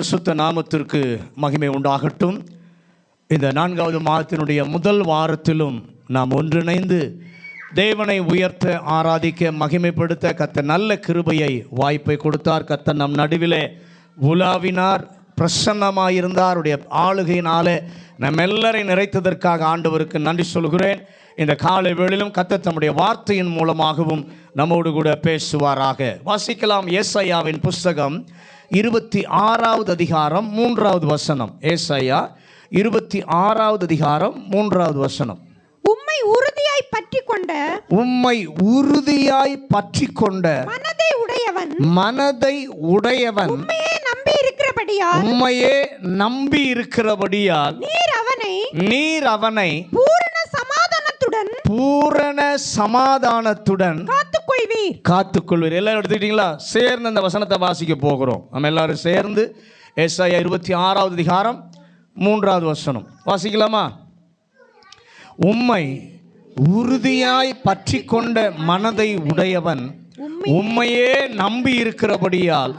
பரிசுத்த நாமத்திற்கு மகிமை உண்டாகட்டும். இந்த 4வது மாதத்தினுடைய முதல் வாரத்திலும் நாம் ஒன்றிணைந்து தேவனை உயர்த்த, ஆராதிக்க, மகிமைப்படுத்த கர்த்தர் நல்ல கிருபையை, வாய்ப்பை கொடுத்தார். கர்த்தர் நம் நடுவிலே உலாவினார், பிரசன்னமாயிருந்தார். அவருடைய ஆளுகையினாலே நம் எல்லாரையும் நிறைத்ததற்காக ஆண்டவருக்கு நன்றி சொல்கிறேன். இந்த காலை வேளையிலும் கர்த்தர் தம்முடைய வார்த்தையின் மூலமாகவும் நம்மோடு கூட பேசுவாராக. வாசிக்கலாம். ஏசாயாவின் புஸ்தகம் 26வது அதிகாரம் 3வது வசனம். ஏசாயா 26வது அதிகாரம் 3வது வசனம். உம்மை உறுதியாய் பற்றிக்கொண்ட மனதை உடையவன் உம்மையே நம்பி இருக்கிறபடியால் நீர் அவனை பூரண சமாதானத்துடன் காத்துக்கொள்வீர். எல்லாரும் எடுத்துக்கிட்டீங்களா? சேர்ந்து அந்த வசனத்தை வாசிக்க போகிறோம். நம்ம எல்லாரும் சேர்ந்து ஏசாயா 26வது அதிகாரம் 3வது வசனம் வாசிக்கலாமா? உம்மை உறுதியாய் பற்றி கொண்ட மனதை உடையவன் உம்மையே நம்பி இருக்கிறபடியால்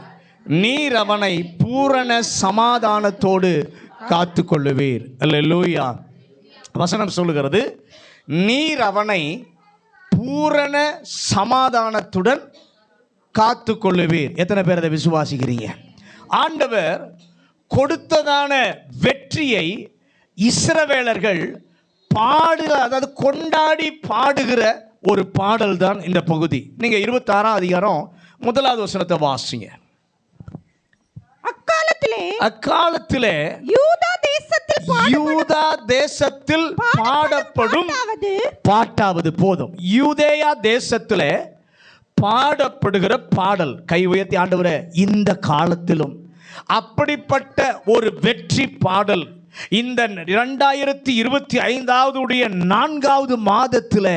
நீர் அவனை பூரண சமாதானத்தோடு காத்து கொள்ளுவீர். அல்லேலூயா. வசனம் சொல்லுகிறது, நீர் அவனை பூரண சமாதானத்துடன் காத்து கொள்ளுவீர். எத்தனை பேர் அதை விசுவாசிக்கிறீங்க? ஆண்டவர் கொடுத்ததான வெற்றியை இஸ்ரவேலர்கள் அதாவது கொண்டாடி பாடுகிற ஒரு பாடல் தான் இந்த பகுதி. நீங்க 26ஆம் அதிகாரம் 1வது வசனத்தை வாசிங்க. அக்காலத்திலே யூதா தேசத்தில் பாடப்படும் பாட்டாவது போதும். யூதேயா தேசத்திலே பாடப்படுகிற பாடல். கை உயர்த்தி, ஆண்டவரே, இந்த காலத்திலும் அப்படிப்பட்ட ஒரு வெற்றி பாடல் இந்த 2025வது 4வது மாதத்தில்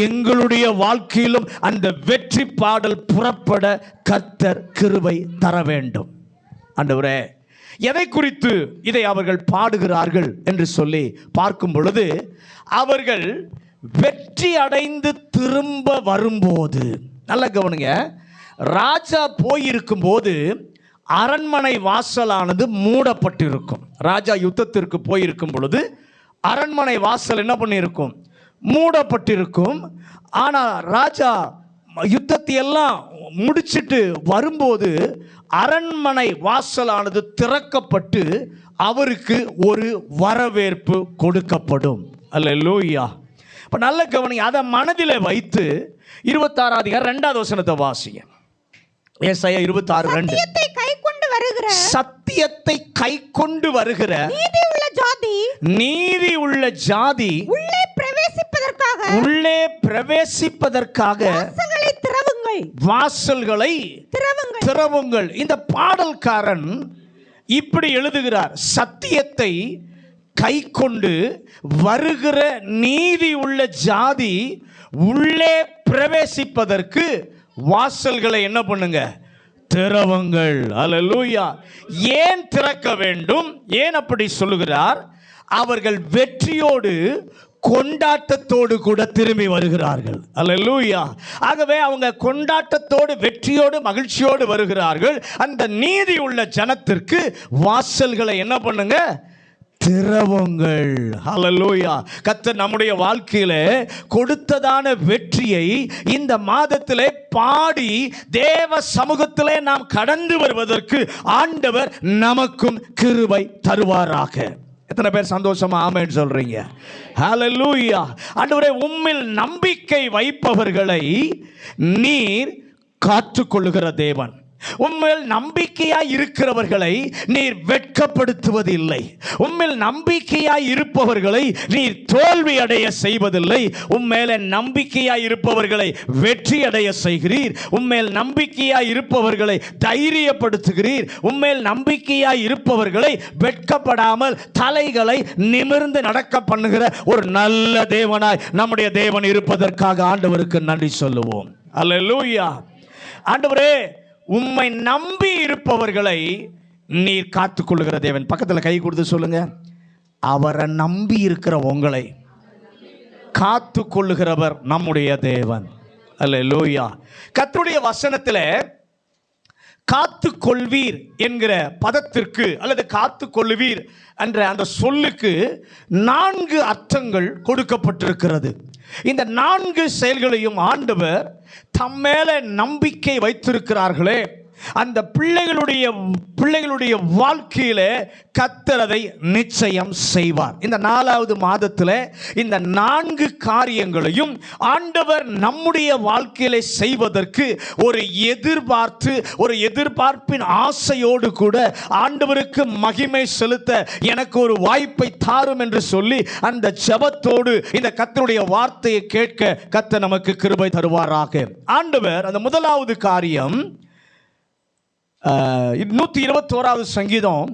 எங்களுடைய வாழ்க்கையிலும் அந்த வெற்றி பாடல் புறப்பட கர்த்தர் கிருபை தர வேண்டும். ஆண்டவரே, எதை குறித்து இதை அவர்கள் பாடுகிறார்கள் என்று சொல்லி பார்க்கும் பொழுது, அவர்கள் வெற்றி அடைந்து திரும்ப வரும்போது, நல்ல கவனிங்க, ராஜா போயிருக்கும் போது அரண்மனை வாசலானது மூடப்பட்டிருக்கும். ராஜா யுத்தத்திற்கு போயிருக்கும் பொழுது அரண்மனை வாசல் என்ன பண்ணியிருக்கும்? மூடப்பட்டிருக்கும். ஆனால் ராஜா யுத்தத்தை எல்லாம் முடிச்சிட்டு வரும்போது அரண்மனை வாசலானது திறக்கப்பட்டு அவருக்கு ஒரு வரவேற்பு கொடுக்கப்படும். அல்லேலூயா. இப்போ நல்ல கவனி, அதை மனதில் வைத்து 26ஆம் அதிகாரம் 2வது வசனத்தை வாசிங்க. ஏசாயா 26:2. சத்தியத்தை கை கொண்டு வருகிற நீதி உள்ள ஜாதி உள்ளே பிரவேசிப்பதற்காக வாசல்களை திறவுங்கள். இந்த பாடல்காரன் இப்படி எழுதுகிறார்: சத்தியத்தை கை கொண்டு வருகிற நீதி உள்ள ஜாதி உள்ளே பிரவேசிப்பதற்கு வாசல்களை என்ன பண்ணுங்க? திறவுங்கள். அல்லேலூயா. ஏன் திறக்க வேண்டும்? ஏன் அப்படி சொல்லுகிறார்? அவர்கள் வெற்றியோடு கொண்டாட்டத்தோடு கூட திரும்பி வருகிறார்கள். அல்லேலூயா. ஆகவே அவங்க கொண்டாட்டத்தோடு, வெற்றியோடு, மகிழ்ச்சியோடு வருகிறார்கள். அந்த நீதி உள்ள ஜனத்திற்கு வாசல்களை என்ன பண்ணுங்க? திறவுங்கள். ஹல்லேலூயா. கர்த்தர் நம்முடைய வாழ்க்கையிலே கொடுத்ததான வெற்றியை இந்த மாதத்திலே பாடி தேவ சமூகத்திலே நாம் கடந்து வருவதற்கு ஆண்டவர் நமக்கும் கிருபை தருவாராக. எத்தனை பேர் சந்தோஷமா ஆமென் சொல்றீங்க? ஹல்லேலூயா. ஆண்டவரே, உம்மில் நம்பிக்கை வைப்பவர்களை நீர் காத்துக்கொள்ளுகிற தேவன். உம்மில் நம்பிக்கையாய் இருக்கிறவர்களை நீர் வெட்கப்படுத்துவதில்லை. உம்மில் நம்பிக்கையாய் இருப்பவர்களை நீர் தோல்வி அடைய செய்வதில்லை. உம்மேல நம்பிக்கையாய் இருப்பவர்களை வெற்றி அடைய செய்கிறீர். உம்மேல் நம்பிக்கையாய் இருப்பவர்களை தைரியப்படுத்துகிறீர். உம்மேல் நம்பிக்கையாய் இருப்பவர்களை வெட்கப்படாமல் தலைகளை நிமிர்ந்து நடக்க பண்ணுகிற ஒரு நல்ல தேவனாய் நம்முடைய தேவன் இருப்பதற்காக ஆண்டவருக்கு நன்றி சொல்லுவோம். அல்லேலூயா. ஆண்டவரே, உம்மை நம்பி இருப்பவர்களை நீர் காத்துக்கொள்ளுகிற தேவன். பக்கத்தில் கை கொடுத்து சொல்லுங்க, அவரை நம்பி இருக்கிற உங்களை காத்துக்கொள்ளுகிறவர் நம்முடைய தேவன். அல்லேலூயா. கர்த்தருடைய வசனத்தில் காத்து கொள்வீர் என்கிற பதத்திற்கு அல்லது காத்து கொள்வீர் என்ற அந்த சொல்லுக்கு 4 அர்த்தங்கள் கொடுக்கப்பட்டிருக்கிறது. இந்த 4 செயல்களையும் ஆண்டவர் தம்மேல நம்பிக்கை வைத்திருக்கிறார்களே அந்த பிள்ளைகளுடைய வாழ்க்கையில கர்த்தர் அதை நிச்சயம் செய்வார். இந்த 4வது மாதத்தில் இந்த 4 காரியங்களையும் ஆண்டவர் நம்முடைய வாழ்க்கையில செய்வதற்கு ஒரு எதிர்பார்ப்பின் ஆசையோடு கூட ஆண்டவருக்கு மகிமை செலுத்த எனக்கு ஒரு வாய்ப்பை தாரும் என்று சொல்லி அந்த ஜெபத்தோடு இந்த கர்த்தருடைய வார்த்தையை கேட்க கர்த்தர் நமக்கு கிருபை தருவாராக. ஆண்டவர் அந்த முதலாவது காரியம் 121வது சங்கீதம்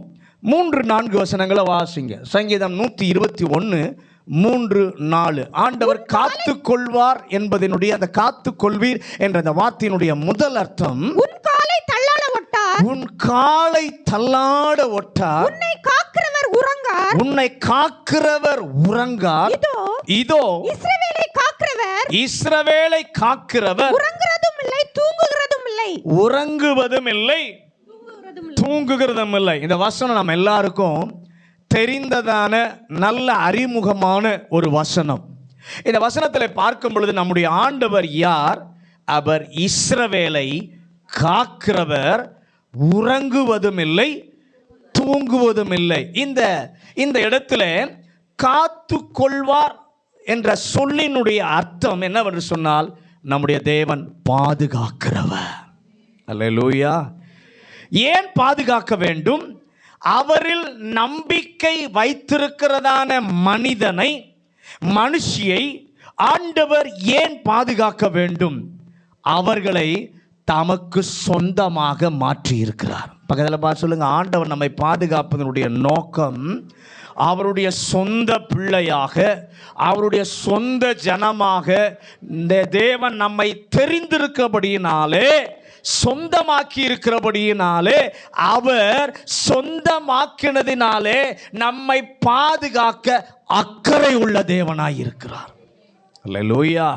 3-4 வசனங்களை வாசிங்க. சங்கீதம் 121:3-4. ஆண்டவர் காத்து கொள்வார் என்பதனுடைய அந்த காத்து கொள்வீர் என்ற அந்த வார்த்தையினுடைய முதல் அர்த்தம் உன் காலை தள்ளாட ஒட்டார், உன் காலை தள்ளாட ஒட்டார், உன்னை காக்கிறவர் உறங்கார், உன்னை காக்கிறவர் உறங்கார். இதோ இஸ்ரவேலை காக்கிறவர் உறங்குறதும் இல்லை தூங்குகிறதும் இல்லை, உறங்குவதும் இல்லை தூங்குகிறதும் இல்லை. இந்த வசனம் நம்ம எல்லாருக்கும் தெரிந்ததான நல்ல அறிமுகமான ஒரு வசனம். இந்த வசனத்தில் பார்க்கும் பொழுது நம்முடைய ஆண்டவர் யார்? அவர் இஸ்ரவேலை காக்கிறவர், உறங்குவதும் இல்லை தூங்குவதும் இல்லை. இந்த இடத்துல காத்து கொள்வார் என்ற சொல்லினுடைய அர்த்தம் என்னவென்று சொன்னால் நம்முடைய தேவன் பாதுகாக்கிறவர். அல்லேலூயா. ஏன் பாதுகாக்க வேண்டும்? அவரில் நம்பிக்கை வைத்திருக்கிறதான மனுஷியை ஆண்டவர் ஏன் பாதுகாக்க வேண்டும்? அவர்களை தமக்கு சொந்தமாக மாற்றி இருக்கிறார். பக்கத்தில் பார்த்து சொல்லுங்க, ஆண்டவர் நம்மை பாதுகாப்பதனுடைய நோக்கம் அவருடைய சொந்த பிள்ளையாக, அவருடைய சொந்த ஜனமாக இந்த தேவன் நம்மை தெரிந்திருக்கிறபடியினாலே, சொந்தமாக்கி இருக்கிறபடியினாலே, அவர் சொந்தமாக்கினதினாலே நம்மை பாதுகாக்க அக்கறை உள்ள தேவனாய் இருக்கிறார். அல்லேலூயா.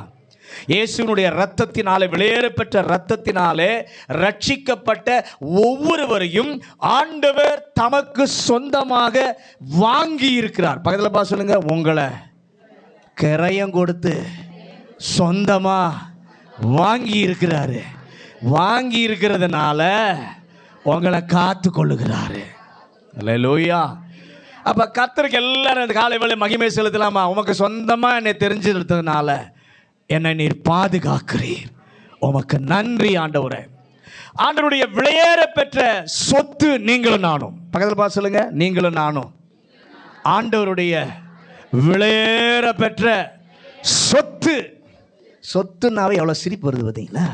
இயேசுவினுடைய இரத்தத்தினாலே, வெளியேறப்பெற்ற இரத்தத்தினாலே ரட்சிக்கப்பட்ட ஒவ்வொருவரையும் ஆண்டவர் தமக்கு சொந்தமாக வாங்கி இருக்கிறார். பக்கத்தில் பார்த்து சொல்லுங்க, உங்களை கிரயம் கொடுத்து சொந்தமா வாங்கி இருக்கிறாரு. வாங்கி இருக்கிறதுனால உங்களை காத்து கொள்ளுகிறாரு. அல்லேலூயா. அப்ப கர்த்தருக்கு எல்லாரும் இந்த காலை வேளை மகிமை செலுத்தலாமா? உமக்கு சொந்தமா என்னை தெரிஞ்சிருந்ததுனால என்னை நீர் பாதுகாக்கிறீர், உமக்கு நன்றி ஆண்டவரே. ஆண்டவருடைய விளையேற பெற்ற சொத்து நீங்களும் நானும். பக்கத்தில் பார்த்து சொல்லுங்க, நீங்களும் நானும் ஆண்டவருடைய விளையேற பெற்ற சொத்து. சொத்துனாவே எவ்வளவு சிரிப்பு வருது பார்த்தீங்களா?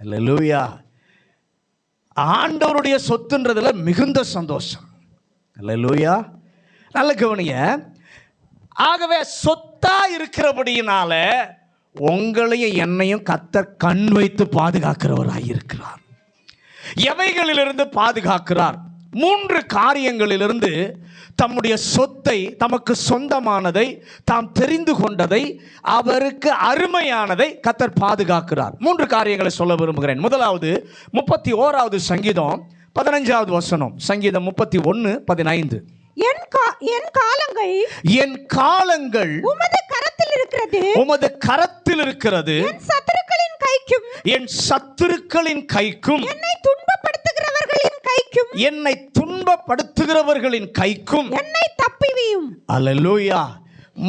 அல்லேலூயா. ஆண்டவருடைய சொத்துன்றதுல மிகுந்த சந்தோஷம். அல்லேலூயா. நல்ல கவனிங்க. ஆகவே சொத்தா இருக்கிறபடியினால உங்களையும் என்னையும் கர்த்தர் கண் வைத்து பாதுகாக்கிறவராய் இருக்கிறார். எவைகளிலிருந்து பாதுகாக்கிறார்? 3 காரியங்களிலிருந்து தம்முடைய சொத்தை, தமக்கு சொந்தமானதை, தாம் தெரிந்து கொண்டதை, அவருக்கு அருமையானதை கர்த்தர் பாதுகாக்கிறார். 3 காரியங்களை சொல்ல விரும்புகிறேன். முதலாவது 31வது சங்கீதம் 15வது வசனம். சங்கீதம் 31:15. என் காலங்கள் உமது கரத்தில் இருக்கிறது, உமது கரத்தில் இருக்கிறது, என் சத்துருக்களின் கைக்கும் என்னை துன்பப்படுத்துகிறவர்களின் கைக்கும் என்னை தப்பிவியும். அல்லேலூயா.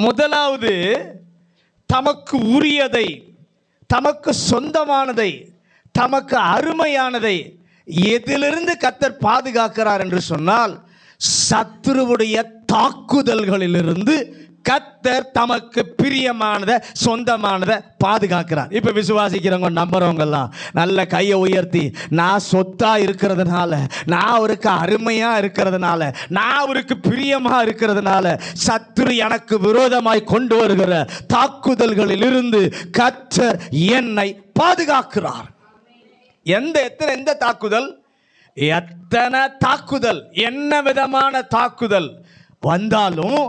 முதலாவது தமக்கு உரியதை, தமக்கு சொந்தமானதை, தமக்கு அருமையானதை எதிலிருந்து கர்த்தர் பாதுகாக்கிறார் என்று சொன்னால் சத்துருவுடைய தாக்குதல்களிலிருந்து கர்த்தர் தமக்கு பிரியமானதை, சொந்தமானதை பாதுகாக்கிறார். இப்ப விசுவாசிக்கிறவங்க, நம்புறவங்க எல்லாம் நல்ல கையை உயர்த்தி, நான் சொத்தா இருக்கிறதுனால, நான் அவருக்கு அருமையா இருக்கிறதுனால, நான் அவருக்கு பிரியமா இருக்கிறதுனால சத்துரு எனக்கு விரோதமாய் கொண்டு வருகிற தாக்குதல்களிலிருந்து கர்த்தர் என்னை பாதுகாக்கிறார். எந்த தாக்குதல், எத்தனை தாக்குதல், என்ன விதமான தாக்குதல் வந்தாலும்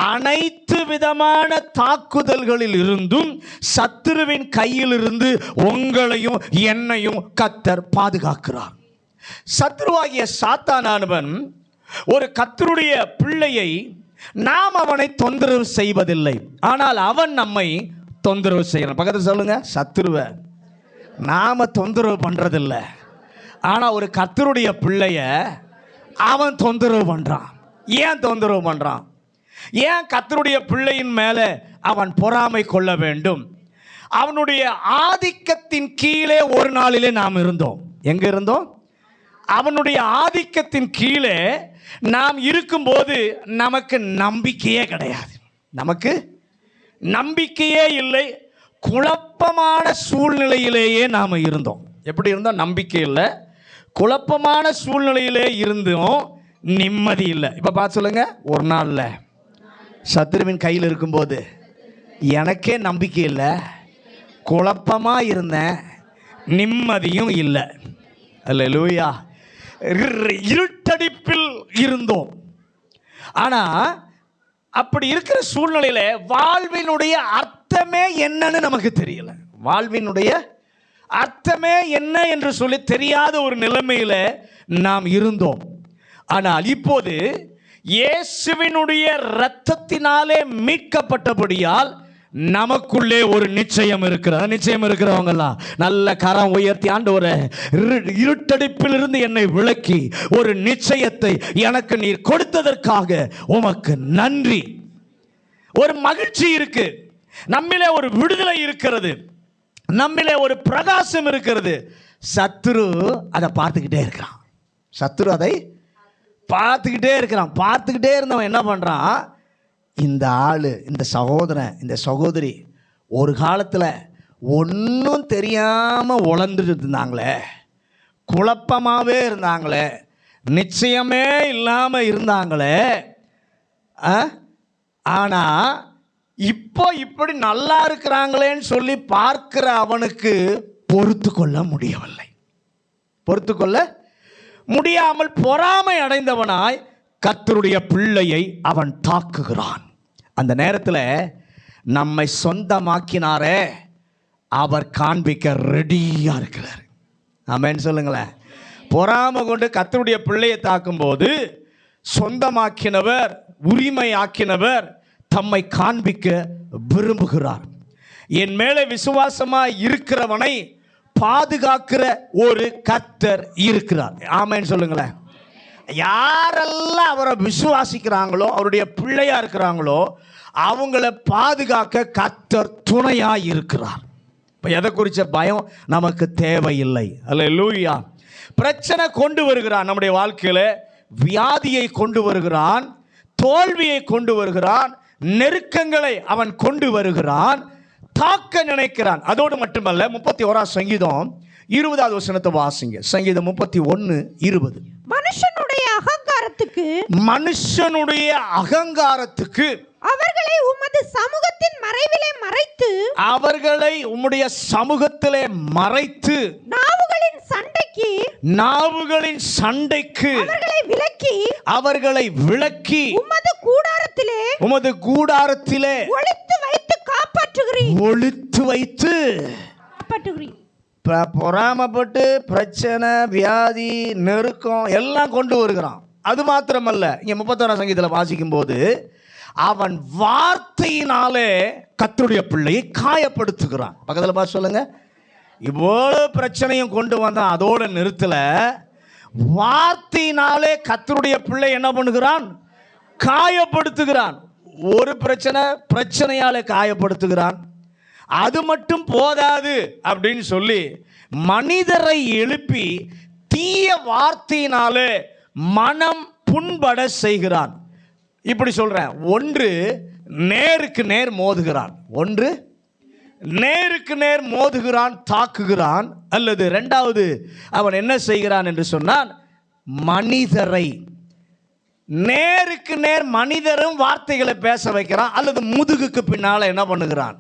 அனைத்து விதமான தாக்குதல்களில் இருந்தும் சத்துருவின் கையிலிருந்து உங்களையும் என்னையும் கர்த்தர் பாதுகாக்கிறார். சத்துருவாகிய சாத்தானானவன் ஒரு கர்த்தருடைய பிள்ளையை நாம் அவனை தொந்தரவு செய்வதில்லை, ஆனால் அவன் நம்மை தொந்தரவு செய்யறான். பக்கத்தில் சொல்லுங்க, சத்துருவை நாம தொந்தரவு பண்றதில்ல, ஆனா ஒரு கர்த்தருடைய பிள்ளைய அவன் தொந்தரவு பண்றான். ஏன் தொந்தரவு பண்றான்? ஏன் கர்த்தருடைய பிள்ளையின் மேல அவன் பொறாமை கொள்ள வேண்டும்? அவனுடைய ஆதிக்கத்தின் கீழே ஒரு நாளிலே நாம் இருந்தோம். எங்க இருந்தோம்? அவனுடைய ஆதிக்கத்தின் கீழே நாம் இருக்கும்போது நமக்கு நம்பிக்கையே கிடையாது. நமக்கு நம்பிக்கையே இல்லை. குழப்பமான சூழ்நிலையிலேயே நாம் இருந்தோம். எப்படி இருந்தோம்? நம்பிக்கை இல்லை, குழப்பமான சூழ்நிலையிலே இருந்தோம், நிம்மதி இல்லை. இப்போ பார்த்து சொல்லுங்க, ஒரு நாளில் சத்துருவின் கையில் இருக்கும்போது எனக்கே நம்பிக்கை இல்லை, குழப்பமாக இருந்தேன், நிம்மதியும் இல்லை. அல்லேலூயா. இருட்டடிப்பில் இருந்தோம். ஆனால் அப்படி இருக்கிற சூழ்நிலையில் வாழ்வினுடைய அர்த்தமே என்னன்னு நமக்கு தெரியல. வாழ்வினுடைய அர்த்தமே என்ன என்று சொல்லி தெரியாத ஒரு நிலைமையில் நாம் இருந்தோம். ஆனால் இப்போது இயேசுவினுடைய இரத்தத்தினாலே மீட்கப்பட்டபடியால் நமக்குள்ளே ஒரு நிச்சயம் இருக்கிறது. நிச்சயம் இருக்கிறவங்கெல்லாம் நல்ல கரம் உயர்த்தி, ஆண்டவரே, இருட்டடிப்பில் இருந்து என்னை விலக்கி ஒரு நிச்சயத்தை எனக்கு நீர் கொடுத்ததற்காக உமக்கு நன்றி. ஒரு மகிழ்ச்சி இருக்கு, நம்மிலே ஒரு விடுதலை இருக்கிறது, நம்மிலே ஒரு பிரகாசம் இருக்கிறது. சத்துரு அதை பார்த்துக்கிட்டே இருக்கிறான். சத்துரு அதை பார்த்துக்கிட்டே இருக்கிறான். பார்த்துக்கிட்டே இருந்தவன் என்ன பண்ணுறான்? இந்த ஆள், இந்த சகோதரன், இந்த சகோதரி ஒரு காலத்தில் ஒன்றும் தெரியாமல் உழந்துட்டு இருந்தாங்களே, குழப்பமாகவே இருந்தாங்களே, நிச்சயமே இல்லாமல் இருந்தாங்களே, ஆனால் இப்போ இப்படி நல்லா இருக்கிறாங்களேன்னு சொல்லி பார்க்கிற அவனுக்கு பொறுத்து கொள்ள முடியவில்லை. பொறுத்து கொள்ள முடியாமல் பொறாமை அடைந்தவனாய் கர்த்தருடைய பிள்ளையை அவன் தாக்குகிறான். அந்த நேரத்தில் நம்மை சொந்தமாக்கினாரே, அவர் காண்பிக்க ரெடியாக இருக்கிறார். ஆமென் சொல்லுங்களேன். பொறாமை கொண்டு கர்த்தருடைய பிள்ளையை தாக்கும்போது சொந்தமாக்கினவர், உரிமையாக்கினவர் தம்மை காண்பிக்க விரும்புகிறார். என் மேலே விசுவாசமாக இருக்கிறவனை பாதுகாக்கிற ஒரு கர்த்தர் இருக்கிறார். ஆமென் சொல்லுங்களேன். யாரெல்லாம் அவரை விசுவாசிக்கிறாங்களோ, அவருடைய பிள்ளையா இருக்கிறாங்களோ, அவங்கள பாதுகாக்க கர்த்தர் துணையாக இருக்கிறார். இப்போ எதை குறித்த பயம் நமக்கு தேவையில்லை. அல்லேலூயா. பிரச்சனை கொண்டு வருகிறான் நம்முடைய வாழ்க்கையில், வியாதியை கொண்டு வருகிறான், தோல்வியை கொண்டு வருகிறான், நெருக்கங்களை அவன் கொண்டு வருகிறான், தாக்க நினைக்கிறான். அதோடு மட்டுமல்ல, 31 சங்கீதம் 20வது வசனத்தை வாசிங்க. சங்கீதம் 31:20. மனுஷனுடைய அகங்காரத்துக்கு அவர்களை உமது சமூகத்தின் மறைவிலே மறைத்து, அவர்களை உம்முடைய சமூகத்திலே மறைத்து, நாவுகளின் சண்டைக்கு அவர்களை விலக்கி உமது கூடாரத்திலே ஒளித்து வைத்து பொறாமப்பட்டு பிரச்சனை, வியாதி, நெருக்கம் எல்லாம் கொண்டு வருகிறான். அது மாத்திரமல்ல, இங்கே 31 சங்கீதத்தில் வாசிக்கும் போது அவன் வார்த்தையினாலே கர்த்தருடைய பிள்ளையை காயப்படுத்துகிறான். பக்கத்தில் பார்த்து சொல்லுங்க, இவ்வளவு பிரச்சனையும் கொண்டு வந்தான், அதோட நிறுத்தல, வார்த்தையினாலே கர்த்தருடைய பிள்ளை என்ன பண்ணுகிறான்? காயப்படுத்துகிறான். ஒரு பிரச்சனையாலே காயப்படுத்துகிறான். அது மட்டும் போதாது அப்படின்னு சொல்லி மனிதரை எழுப்பி தீய வார்த்தையினாலே மனம் புண்பட செய்கிறான். இப்படி சொல்றேன், ஒன்று நேருக்கு நேர் மோதுகிறான், ஒன்று நேருக்கு நேர் மோதுகிறான், தாக்குகிறான். அல்லது இரண்டாவது அவன் என்ன செய்கிறான் என்று சொன்னான், மனிதரை நேருக்கு நேர் மனிதரும் வார்த்தைகளை பேச வைக்கிறான், அல்லது முதுகுக்கு பின்னால் என்ன பண்ணுகிறான்?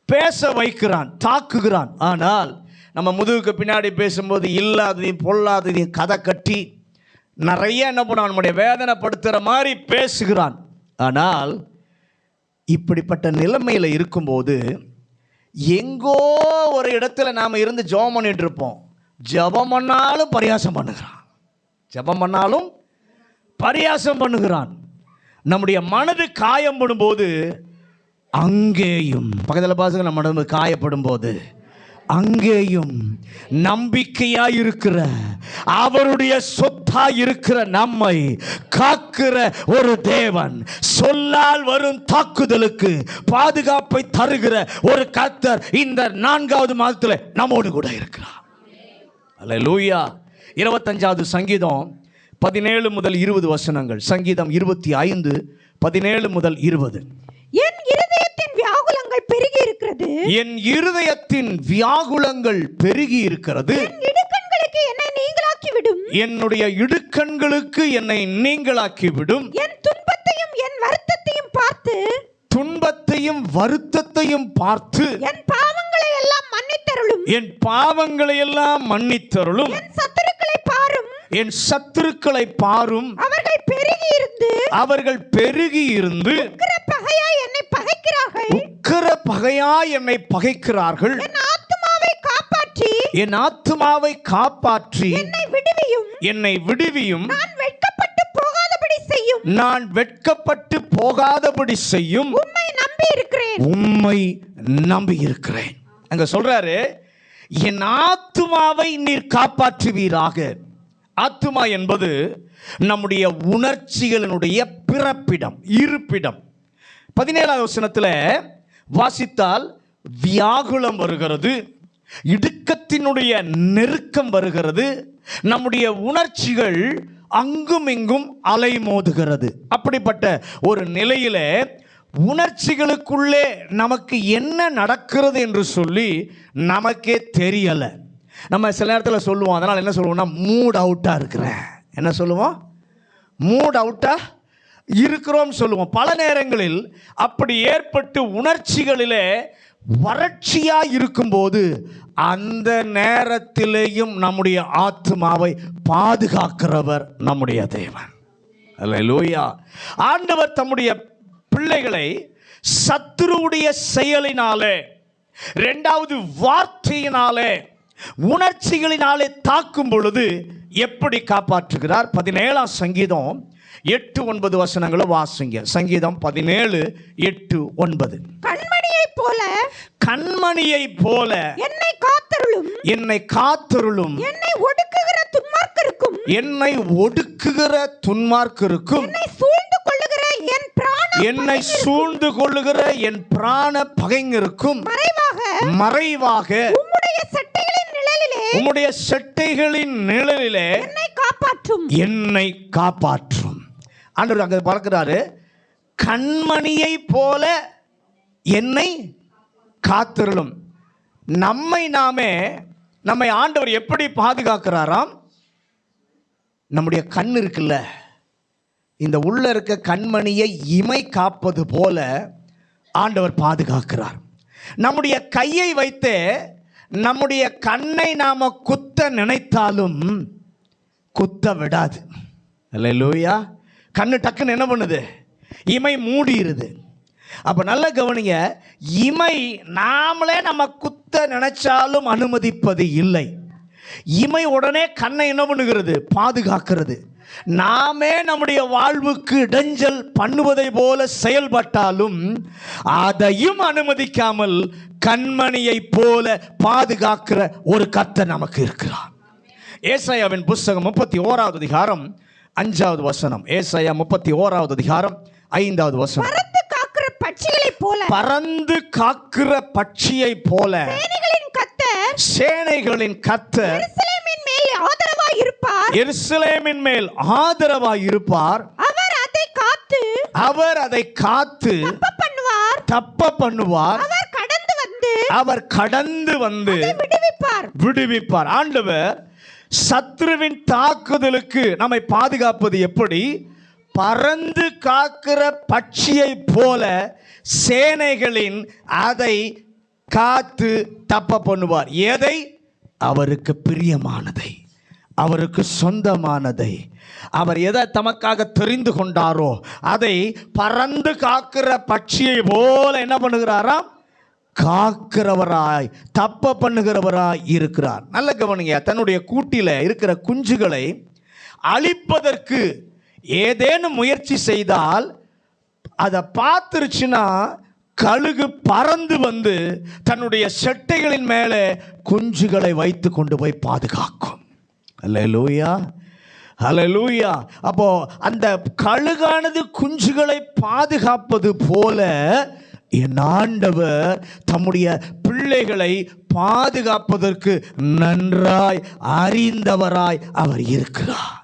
பேச வைக்கிறான், தாக்குகிறான். ஆனால் நம்ம முதுகுக்கு பின்னாடி பேசும்போது இல்லாததையும் பொல்லாததையும் கதை கட்டி நிறைய என்ன பண்ணுவான்? நம்முடைய வேதனைப்படுத்துகிற மாதிரி பேசுகிறான். ஆனால் இப்படிப்பட்ட நிலைமையில் இருக்கும்போது எங்கோ ஒரு இடத்துல நாம் இருந்து ஜெபம் பண்ணிட்டு இருப்போம். ஜெபம் பண்ணாலும் பரியாசம் பண்ணுகிறான், ஜெபம் பண்ணாலும் பரியாசம் பண்ணுகிறான். நம்முடைய மனது காயப்படும் போது அங்கேயும், பக்கத்தில் பாசுங்க, நம்ம மனது காயப்படும் போது அங்கேயும் நம்பிக்கையாய் இருக்கிற, அவருடைய சொத்தாய் இருக்கிற நம்மை காக்கிற ஒரு தேவன், சொல்லால் வரும் தாக்குதலுக்கு பாதுகாப்பை தருகிற ஒரு கர்த்தர் இந்த 4வது மாதத்தில் நம்மோடு கூட இருக்கிறார். அல்லேலூயா. 25வது சங்கீதம் 17 முதல் 20 வசனங்கள். சங்கீதம் 25 17 முதல் 20. என் இருதயத்தின் வியாகுலங்கள் பெருகி இருக்கிறது, என் இருதயத்தின் வியாகுலங்கள் பெருகி இருக்கிறது, என் இடுக்கண்களுக்கு என்னை நீங்களாக்கி விடும், என்னுடைய இடுக்கண்களுக்கு என்னை நீங்களாக்கி விடும், என் துன்பத்தையும் என் வருத்தத்தையும் பார்த்து, துன்பத்தையும் வருத்தத்தையும் பார்த்து, என் பாவங்களை எல்லாம் மன்னித்தருளும், என் பாவங்களை எல்லாம் மன்னித்தருளும், என் சத்துருக்களை பாரும், என் சத்துருக்களை பாரும், அவர்கள் பெருகி இருந்து, அவர்கள் பெருகி இருந்து உக்கிர பகையாய் என்னை பகைக்கிறார்கள், உக்கிர பகையாய் என்னை பகைக்கிறார்கள், என் ஆத்துமாவை காப்பாற்றி, என் ஆத்துமாவை காப்பாற்றி என்னை விடுவியும், என்னை விடுவியும், நான் வெட்கப்பட்டு போகாதபடி செய்யும், நான் வெட்கப்பட்டு போகாதபடி செய்யும், உம்மை நம்பி இருக்கிறேன், உம்மை நம்பி இருக்கிறேன். அங்க சொல்றாரு, என் ஆத்துமாவை நீர் காப்பாற்றுவீராக. ஆத்துமா என்பது நம்முடைய உணர்ச்சிகளினுடைய பிறப்பிடம், இருப்பிடம். 17வது வசனத்தில் வாசித்தால் வியாகுலம் வருகிறது, இடுக்கத்தினுடைய நெருக்கம் வருகிறது, நம்முடைய உணர்ச்சிகள் அங்கும் இங்கும் அலைமோதுகிறது. அப்படிப்பட்ட ஒரு நிலையில உணர்ச்சிகளுக்குள்ளே நமக்கு என்ன நடக்கிறது என்று சொல்லி நமக்கே தெரியலை. நம்ம சில நேரத்தில் சொல்லுவோம், அதனால் என்ன சொல்லுவோம்னா, மூட் அவுட்டாக இருக்கிறேன். என்ன சொல்லுவோம்? மூட் அவுட்டாக இருக்கிறோம் சொல்லுவோம். பல நேரங்களில் அப்படி ஏற்பட்டு உணர்ச்சிகளிலே வறட்சியாக இருக்கும்போது அந்த நேரத்திலேயும் நம்முடைய ஆத்துமாவை பாதுகாக்கிறவர் நம்முடைய தேவன். அல்லேலூயா. ஆண்டவர் தம்முடைய பிள்ளைகளை சத்துருவுடைய செயலினாலே, 2வது வார்த்தையினாலே, உணர்ச்சிகளினாலே தாக்கும் பொழுது எப்படி காப்பாற்றுகிறார்? 17ஆம் சங்கீதம் 8-9 வசனங்களும் வாசிங்க. சங்கீதம் 17 8 9. கண்மணியைப் போல, கண்மணியைப் போல என்னை காத்தருளும், என்னை காத்தருளும், என்னை ஒடுக்குகிற துன்மார்க்கருக்கும், என்னை ஒடுக்குகிற துன்மார்க்கருக்கும், என்னை சூழ்ந்து கொள்ளுகிற என் பிராண என்னை சூழ்ந்து கொள்ளுகிற என் பிராண பகைஞருக்கும் மறைவாக உம்முடைய சட்டைகளின் நிழலிலே, உம்முடைய சட்டைகளின் நிழலிலே என்னை காப்பாற்றும், என்னை காப்பாற்றும். ஆண்டவர் அங்க பார்க்கிறாரு, கண்மணியை போல என்னை காத்திருளும். நம்மை ஆண்டவர் எப்படி பாதுகாக்கிறாராம்? நம்முடைய கண் இருக்குல்ல, இந்த உள்ள இருக்க கண்மணியை இமை காப்பது போல ஆண்டவர் பாதுகாக்கிறார். நம்முடைய கையை வைத்து நம்முடைய கண்ணை நாம குத்த நினைத்தாலும் குத்த விடாது. அல்லேலூயா. கண்ணு டக்குன்னு என்ன பண்ணுது? இமை மூடிடுது. அப்ப நல்ல கவனிங்க, இமை நாமளே நம்ம குத்த நினைச்சாலும் அனுமதிப்பது இல்லை. இமை உடனே கண்ணை என்ன பண்ணுகிறது? பாதுகாக்கிறது. நாமே நம்முடைய வாழ்வுக்கு இடைஞ்சல் பண்ணுவதை போல செயல்பட்டாலும் அதையும் அனுமதிக்காமல் கண்மணியை போல பாதுகாக்கிற ஒரு கர்த்தர் நமக்கு இருக்கிறார். ஏசாயாவின் புஸ்தகம் 31வது அதிகாரம் 5வது வசனம். ஏசாயா 31வது அதிகாரம் 5வது வசனம். பறந்து காக்கிற பட்சிகளைப் போல, பறந்து காக்கிற பட்சியை போல சேனைகளின் கர்த்தர் எருசலேமின் மேல் ஆதரவாய் இருப்பார், எருசலேமின் மேல் ஆதரவாய் இருப்பார். அவர் அதை காத்து தப்ப பண்ணுவார். அவர் கடந்து வந்து விடுவிப்பார். ஆண்டவர் சத்ருவின் தாக்குதலுக்கு நம்மை பாதுகாப்பது எப்படி? பறந்து காக்கிற பட்சியை போல சேனைகளின் அதை காத்து தப்ப பண்ணுவார். எதை? அவருக்கு பிரியமானதை, அவருக்கு சொந்தமானதை, அவர் எதை தமக்காக தெரிந்து கொண்டாரோ அதை பறந்து காக்கிற பட்சியை போல என்ன பண்ணுகிறாராம்? காக்கிறவராய், தப்ப பண்ணுகிறவராய் இருக்கிறார். நல்ல கவனிங்க. தன்னுடைய கூட்டில் இருக்கிற குஞ்சுகளை அழிப்பதற்கு ஏதேனும் முயற்சி செய்தால் அதை பார்த்துருச்சுன்னா கழுகு பறந்து வந்து தன்னுடைய செட்டைகளின் மேலே குஞ்சுகளை வைத்து கொண்டு போய் பாதுகாக்கும். அல்லேலூயா, அல்லேலூயா. அப்போ அந்த கழுகானது குஞ்சுகளை பாதுகாப்பது போல என் ஆண்டவர் தம்முடைய பிள்ளைகளை பாதுகாப்பதற்கு நன்றாய் அறிந்தவராய் அவர் இருக்கிறார்.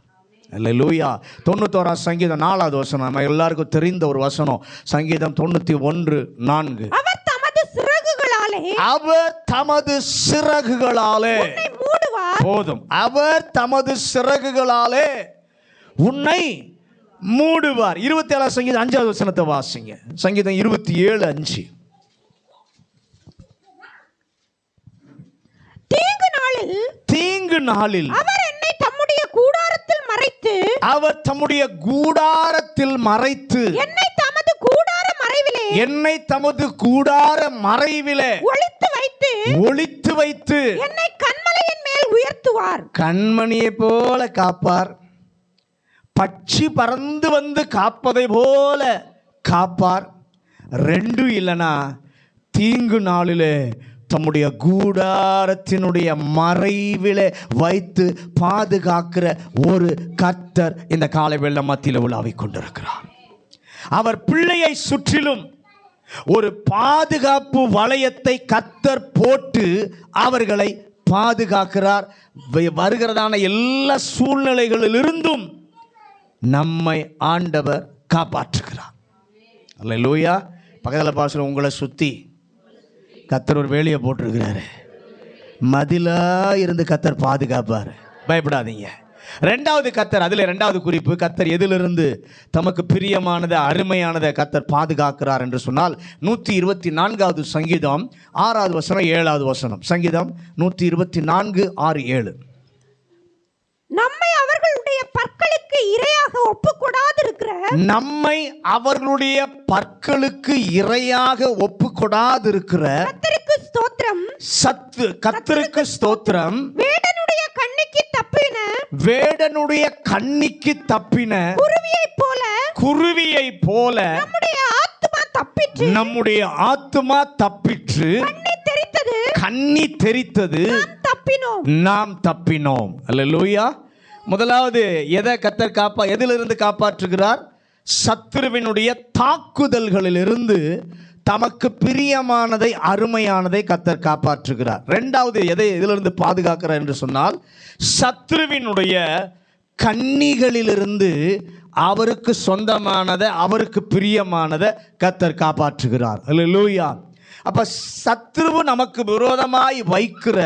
அல்லேலூயா. 91 சங்கீதம் 4வது வசனம் நம்ம எல்லாருக்கும் தெரிந்த ஒரு வசனம். சங்கீதம் 91:4. அவர் தமது சிறகுகளாலே உன்னை மூடுவார். போதும். அவர் தமது சிறகுகளாலே உன்னை மூடுவார். 27 சங்கீதம் 5வது வசனத்தை வாசிங்க. சங்கீதம் 27:5. தீங்கு நாளில் அவர் தம்முடைய கூடாரத்தில் மறைத்து என்னை தமது கூடார மறைவிலே ஒளித்து வைத்து என்னை கண்மலையின் மேல் உயர்த்துவார். கண்மணியை போல காப்பார். பட்சி பறந்து வந்து காப்பதை போல காப்பார். ரெண்டும் இல்லைனா தீங்கு நாளிலே தம்முடைய கூடாரத்தினுடைய மறைவிலே வைத்து பாதுகாக்கிற ஒரு கர்த்தர் இந்த காலை வெள்ள மத்தியில் உலாவிக் கொண்டிருக்கிறார். அவர் பிள்ளையை சுற்றிலும் ஒரு பாதுகாப்பு வளையத்தை கர்த்தர் போட்டு அவர்களை பாதுகாக்கிறார். வருகிறதான எல்லா சூழ்நிலைகளிலிருந்தும் நம்மை ஆண்டவர் காப்பாற்றுகிறார். அல்லேலூயா. பக்கத்தில் பாசல உங்களை சுற்றி கர்த்தர் ஒரு வேலையை போட்டிருக்கிறாரு. மதிலா இருந்து கர்த்தர் பாதுகாப்பார். பயப்படாதீங்க. ரெண்டாவது கர்த்தர், அதில் ரெண்டாவது குறிப்பு, கர்த்தர் எதிலிருந்து தமக்கு பிரியமானதை அருமையானதை கர்த்தர் பாதுகாக்கிறார் என்று சொன்னால் 124வது சங்கீதம் 6வது வசனம் 7வது வசனம். சங்கீதம் 124 6 7. நம்மை அவர்களுடைய பற்களுக்கு இரையாக ஒப்புக்கொடாதிருக்கிற கர்த்தருக்கு ஸ்தோத்திரம். வேடனுடைய கண்ணிக்கு தப்பின குருவியை போல நம்முடைய ஆத்துமா தப்பிற்று. கண்ணி தெரித்தது, நாம் தப்பினோம். அல்லேலூயா. முதலாவது எதை கர்த்தர் எதிலிருந்து காப்பாற்றுகிறார்? சத்துருவினுடைய தாக்குதல்களிலிருந்து தமக்கு பிரியமானதை அருமையானதை கர்த்தர் காப்பாற்றுகிறார். ரெண்டாவது எதிலிருந்து பாதுகாக்கிறார் என்று சொன்னால் சத்துருவினுடைய கண்ணிகளிலிருந்து அவருக்கு சொந்தமானதை, அவருக்கு பிரியமானதை கர்த்தர் காப்பாற்றுகிறார். அல்லேலூயா. அப்ப சத்துருவு நமக்கு விரோதமாய் வைக்கிற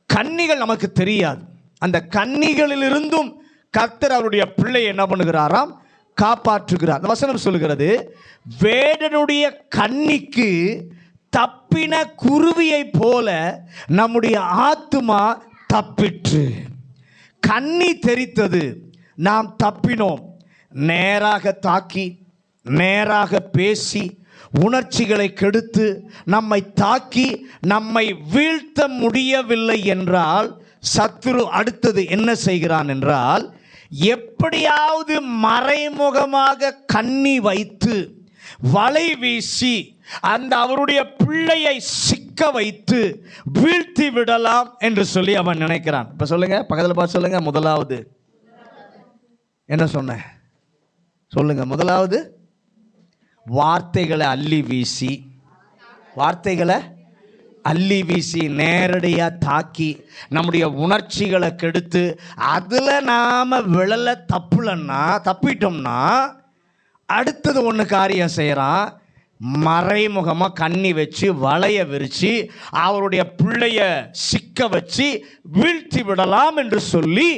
கண்ணிகள் நமக்கு தெரியாது. அந்த கண்ணிகளிலிருந்தும் கர்த்தர் அவருடைய பிள்ளை என்ன பண்ணுகிறாராம்? காப்பாற்றுகிறார். அந்த வசனம் சொல்லுகிறது, வேடனுடைய கண்ணிக்கு தப்பின குருவியை போல நம்முடைய ஆத்துமா தப்பிற்று. கண்ணி தெரித்தது, நாம் தப்பினோம். நேராக தாக்கி, நேராக பேசி, உணர்ச்சிகளை கெடுத்து நம்மை தாக்கி நம்மை வீழ்த்த முடியவில்லை என்றால் சத்துரு அடுத்தது என்ன செய்கிறான் என்றால், எப்படியாவது மறைமுகமாக கண்ணி வைத்து வலை வீசி அந்த அவருடைய பிள்ளையை சிக்க வைத்து வீழ்த்தி விடலாம் என்று சொல்லி அவன் நினைக்கிறான். இப்ப சொல்லுங்க, பக்கத்தில் பார்த்து சொல்லுங்க. முதலாவது என்ன சொன்ன? சொல்லுங்க. முதலாவது வார்த்தைகளை அள்ளி வீசி நேரடியாக தாக்கி நம்முடைய உணர்ச்சிகளை கெடுத்து அதில் நாம் விழல தப்பிட்டோம்னா அடுத்தது ஒன்று காரியம் செய்கிறான். மறைமுகமாக கண்ணி வச்சு வலைய விரித்து அவருடைய பிள்ளைய சிக்க வச்சு வீழ்த்தி விடலாம் என்று சொல்லி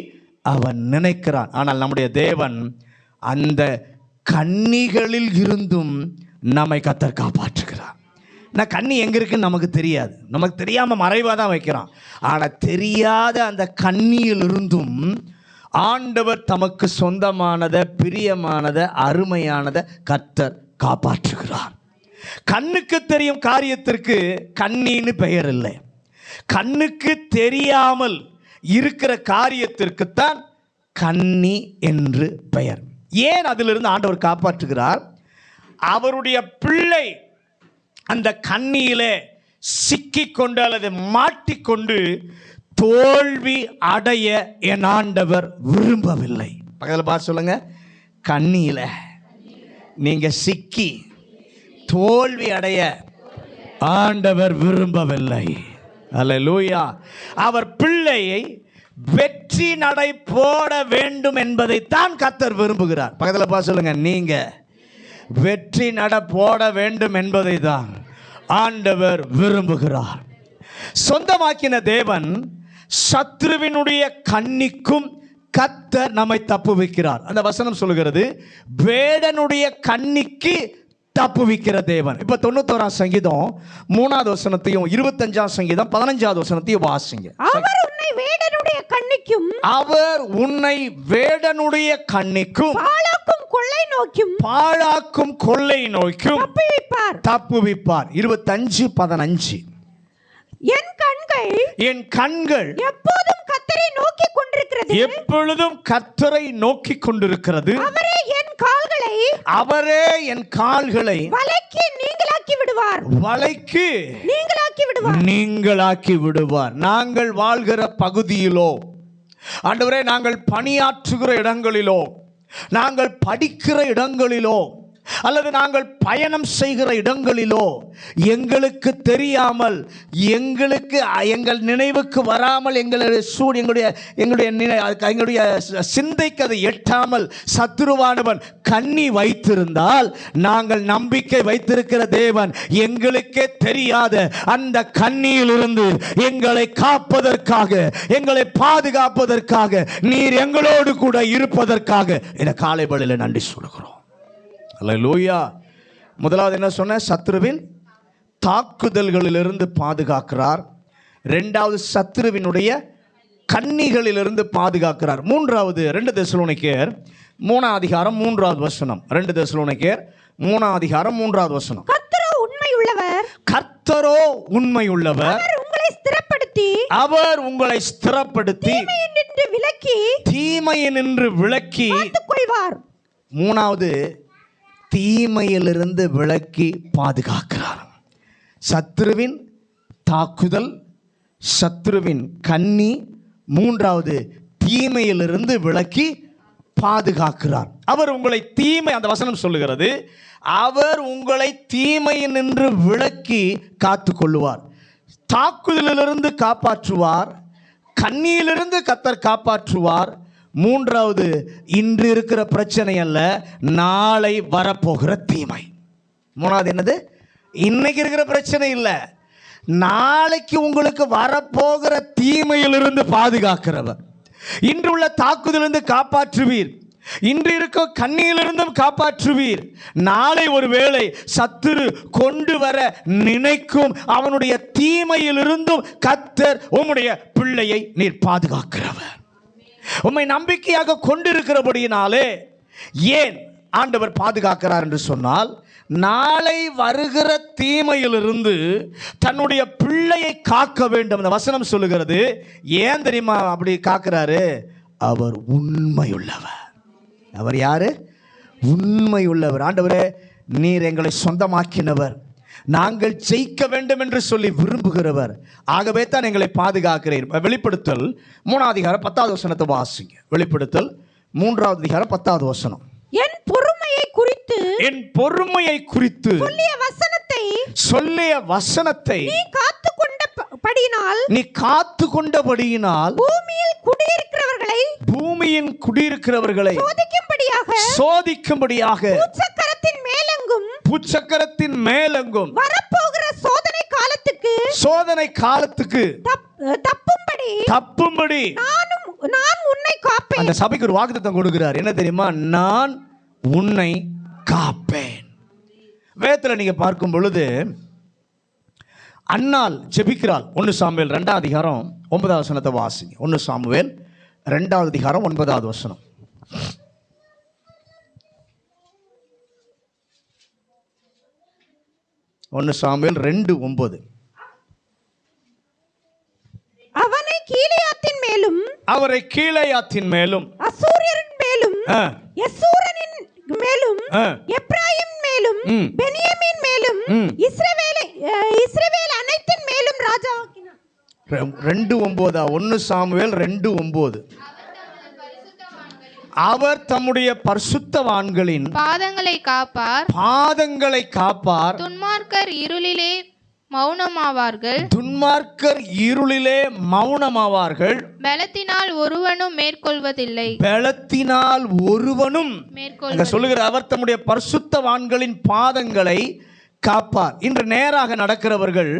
அவன் நினைக்கிறான். ஆனால் நம்முடைய தேவன் அந்த கண்ணிகளில் இருந்தும் நம்மை கர்த்தர் காப்பாற்றுகிறார். நான் கண்ணி எங்கே இருக்குன்னு நமக்கு தெரியாது, நமக்கு தெரியாமல் மறைவாக தான் வைக்கிறான். ஆனால் தெரியாத அந்த கண்ணியிலிருந்தும் ஆண்டவர் தமக்கு சொந்தமானதை, பிரியமானதை, அருமையானதை கர்த்தர் காப்பாற்றுகிறார். கண்ணுக்கு தெரியும் காரியத்திற்கு கண்ணின்னு பெயர் இல்லை. கண்ணுக்கு தெரியாமல் இருக்கிற காரியத்திற்குத்தான் கண்ணி என்று பெயர். ஏன் அதிலிருந்து ஆண்டவர் காப்பாற்றுகிறார்? அவருடைய பிள்ளை அந்த கண்ணியிலே சிக்கிக்கொண்டு அல்லது மாட்டிக்கொண்டு தோல்வி அடைய என் ஆண்டவர் விரும்பவில்லை. பக்கத்தில் பார்த்து சொல்லுங்க, கண்ணியில நீங்க சிக்கி தோல்வி அடைய ஆண்டவர் விரும்பவில்லை. அல்லேலூயா. அவர் பிள்ளையை வெற்றி நடை போட வேண்டும் என்பதைத்தான் கர்த்தர் விரும்புகிறார். பக்கத்தில் பார்த்து சொல்லுங்க, நீங்க வெற்றி நட போட வேண்டும் என்பதை தான் ஆண்டவர் விரும்புகிறார். சொந்தமாக்கின தேவன் சத்ருவினுடைய கண்ணிக்கும் கர்த்தர் நம்மை தப்புவிக்கிறார். அந்த வசனம் சொல்லுகிறது, வேடனுடைய கண்ணிக்கு தப்புவிக்கிற தேவன். இப்ப 91ஆம் சங்கீதம் 3வது வசனத்தையும் 25ஆம் சங்கீதம் 15வது வசனத்தையும் வாசிங்க. அவர் உன்னை வேடனுடைய கண்ணிக்கும், அவர் உன்னை வேடனுடைய கண்ணிக்கும், பாழாக்கும் கொள்ளை நோக்கும், பாழாக்கும் கொள்ளை நோய்க்கும் தப்புவிப்பார். தப்புவிப்பார். 25:15. என் கண்கள் எப்பொழுதும் கர்த்தரை நோக்கி கொண்டிருக்கிறது, எப்பொழுதும் கர்த்தரை நோக்கி கொண்டிருக்கிறது. அவரே என் கால்களை வலைக்கு நீங்களாக்கி விடுவார். வலைக்கு நீங்களாக்கி விடுவார். நாங்கள் வாழ்கிற பகுதியிலோ, ஆண்டவரே, நாங்கள் பணியாற்றுகிற இடங்களிலோ, நாங்கள் படிக்கிற இடங்களிலோ, அல்லது நாங்கள் பயணம் செய்கிற இடங்களிலோ எங்களுக்கு தெரியாமல், எங்கள் நினைவுக்கு வராமல், எங்களுடைய சிந்தைக்கு அதை எட்டாமல் சத்துருவானவன் கண்ணி வைத்திருந்தால், நாங்கள் நம்பிக்கை வைத்திருக்கிற தேவன் எங்களுக்கே தெரியாத அந்த கண்ணியிலிருந்து எங்களை காப்பதற்காக, எங்களை பாதுகாப்பதற்காக, நீர் எங்களோடு கூட இருப்பதற்காக இந்த காலை வேளையிலே நன்றி சொல்கிறோம். அல்லேலூயா. முதலாவது என்ன சொன்ன? சத்ருவின் தாக்குதல்களிலிருந்து பாதுகாக்கிறார். இரண்டாவது, சத்ருவினுடைய கண்ணிகளிலிருந்து பாதுகாக்கிறார். மூன்றாவது, 2 தெசலோனிக்கேயர் 3ஆம் அதிகாரம் 3வது வசனம். 2 தெசலோனிக்கேயர் 3ஆம் அதிகாரம் 3வது வசனம். கர்த்தரோ உண்மையுள்ளவர், கர்த்தரோ உண்மையுள்ளவர், அவர் உங்களை ஸ்திரப்படுத்தி தீமையினின்று விலக்கி காத்துக்கொள்வார். மூணாவது, தீமையிலிருந்து விலக்கி பாதுகாக்கிறார். சத்ருவின் தாக்குதல், சத்ருவின் கண்ணி, மூன்றாவது தீமையிலிருந்து விலக்கி பாதுகாக்கிறார். அவர் உங்களை அந்த வசனம் சொல்லுகிறது, அவர் உங்களை தீமையினின்று விலக்கி காத்து கொள்ளுவார். தாக்குதலிலிருந்து காப்பாற்றுவார், கண்ணியிலிருந்து கர்த்தர் காப்பாற்றுவார். மூன்றாவது, இன்று இருக்கிற பிரச்சனை அல்ல, நாளை வரப்போகிற தீமை. மூணாவது என்னது? இன்னைக்கு இருக்கிற பிரச்சனை இல்லை, நாளைக்கு உங்களுக்கு வரப்போகிற தீமையிலிருந்து பாதுகாக்கிறவர். இன்று உள்ள தாக்குதலிருந்து காப்பாற்றுவீர், இன்று இருக்க கண்ணியிலிருந்தும் காப்பாற்றுவீர். நாளை ஒருவேளை சத்துரு கொண்டு வர நினைக்கும் அவனுடைய தீமையிலிருந்தும் கர்த்தர் உம்முடைய பிள்ளையை நீர் பாதுகாக்கிறவர். உம்மை நம்பிக்கையாக கொண்டிருக்கிறபடியினாலே ஏன் ஆண்டவர் பாதுகாக்கிறார் என்று சொன்னால், நாளை வருகிற தீமையிலிருந்து தன்னுடைய பிள்ளையை காக்க வேண்டும். அந்த வசனம் சொல்லுகிறது. ஏன் தெரியுமா அப்படி காக்கிறாரு? அவர் உண்மையுள்ளவர். அவர் யாரு? உண்மையுள்ளவர். ஆண்டவரே, நீர் எங்களை சொந்தமாக்கினவர், நாங்கள் ஜெயிக்க வேண்டும் என்று சொல்லி விரும்புகிறவர், ஆகவே தான் எங்களை பாதுகாக்கிறீர். வெளிப்படுத்தல் 3ஆம் அதிகாரம் 10வது வசனத்தை வாசிங்க. வெளிப்படுத்தல் 3ஆம் அதிகாரம் 10வது வசனம். என் பொறுமையை குறித்து சொல்லிய வசனத்தை நீ காத்து கொண்டபடியினால் பூமியின் குடியிருக்கிறவர்களை சோதிக்கும்படியாக புச்சக்கரத்தின் மேலெங்கும் வரப்போகிற சோதனை காலத்துக்கு தப்பும்படி நான் உன்னை காப்பேன். அந்த சபைக்கு ஒரு வாக்குத்தத்தம் கொடுக்கிறார். என்ன தெரியுமா? நான் உன்னை காப்பேன். வேதத்தில் நீங்க பார்க்கும் பொழுது அன்னாள் ஜெபிக்கிறாள். 1 சாமுவேல் 2ஆம் அதிகாரம் 9வது வசனத்தை வாசிங்க. 1 சாமுவேல் 2வது அதிகாரம் 9வது வசனம். 1 சாமுவேல் 2:9. அவனை கீலேயாத்தின் மேலும் அவரை கீலேயாத்தின் மேலும் அசூரியரின் மேலும் யசூரனின் மேலும் எப்ராயிம் மேலும் பென்யமீன் மேலும் இஸ்ரவேல் அனைத்தின் மேலும் ராஜாவாக்கினார். 2:9. 1 சாமுவேல் 2:9. அவர் தம்முடைய பரிசுத்தவான்களின் பாதங்களை காப்பார். துன்மார்க்கர் இருளிலே மௌனமாவார்கள். பலத்தினால் ஒருவனும் மேற்கொள்வதில்லை. சொல்லுகிற அவர் தம்முடைய பரிசுத்தவான்களின் பாதங்களை காப்பார். இன்று நேராக நடக்கிறவர்கள்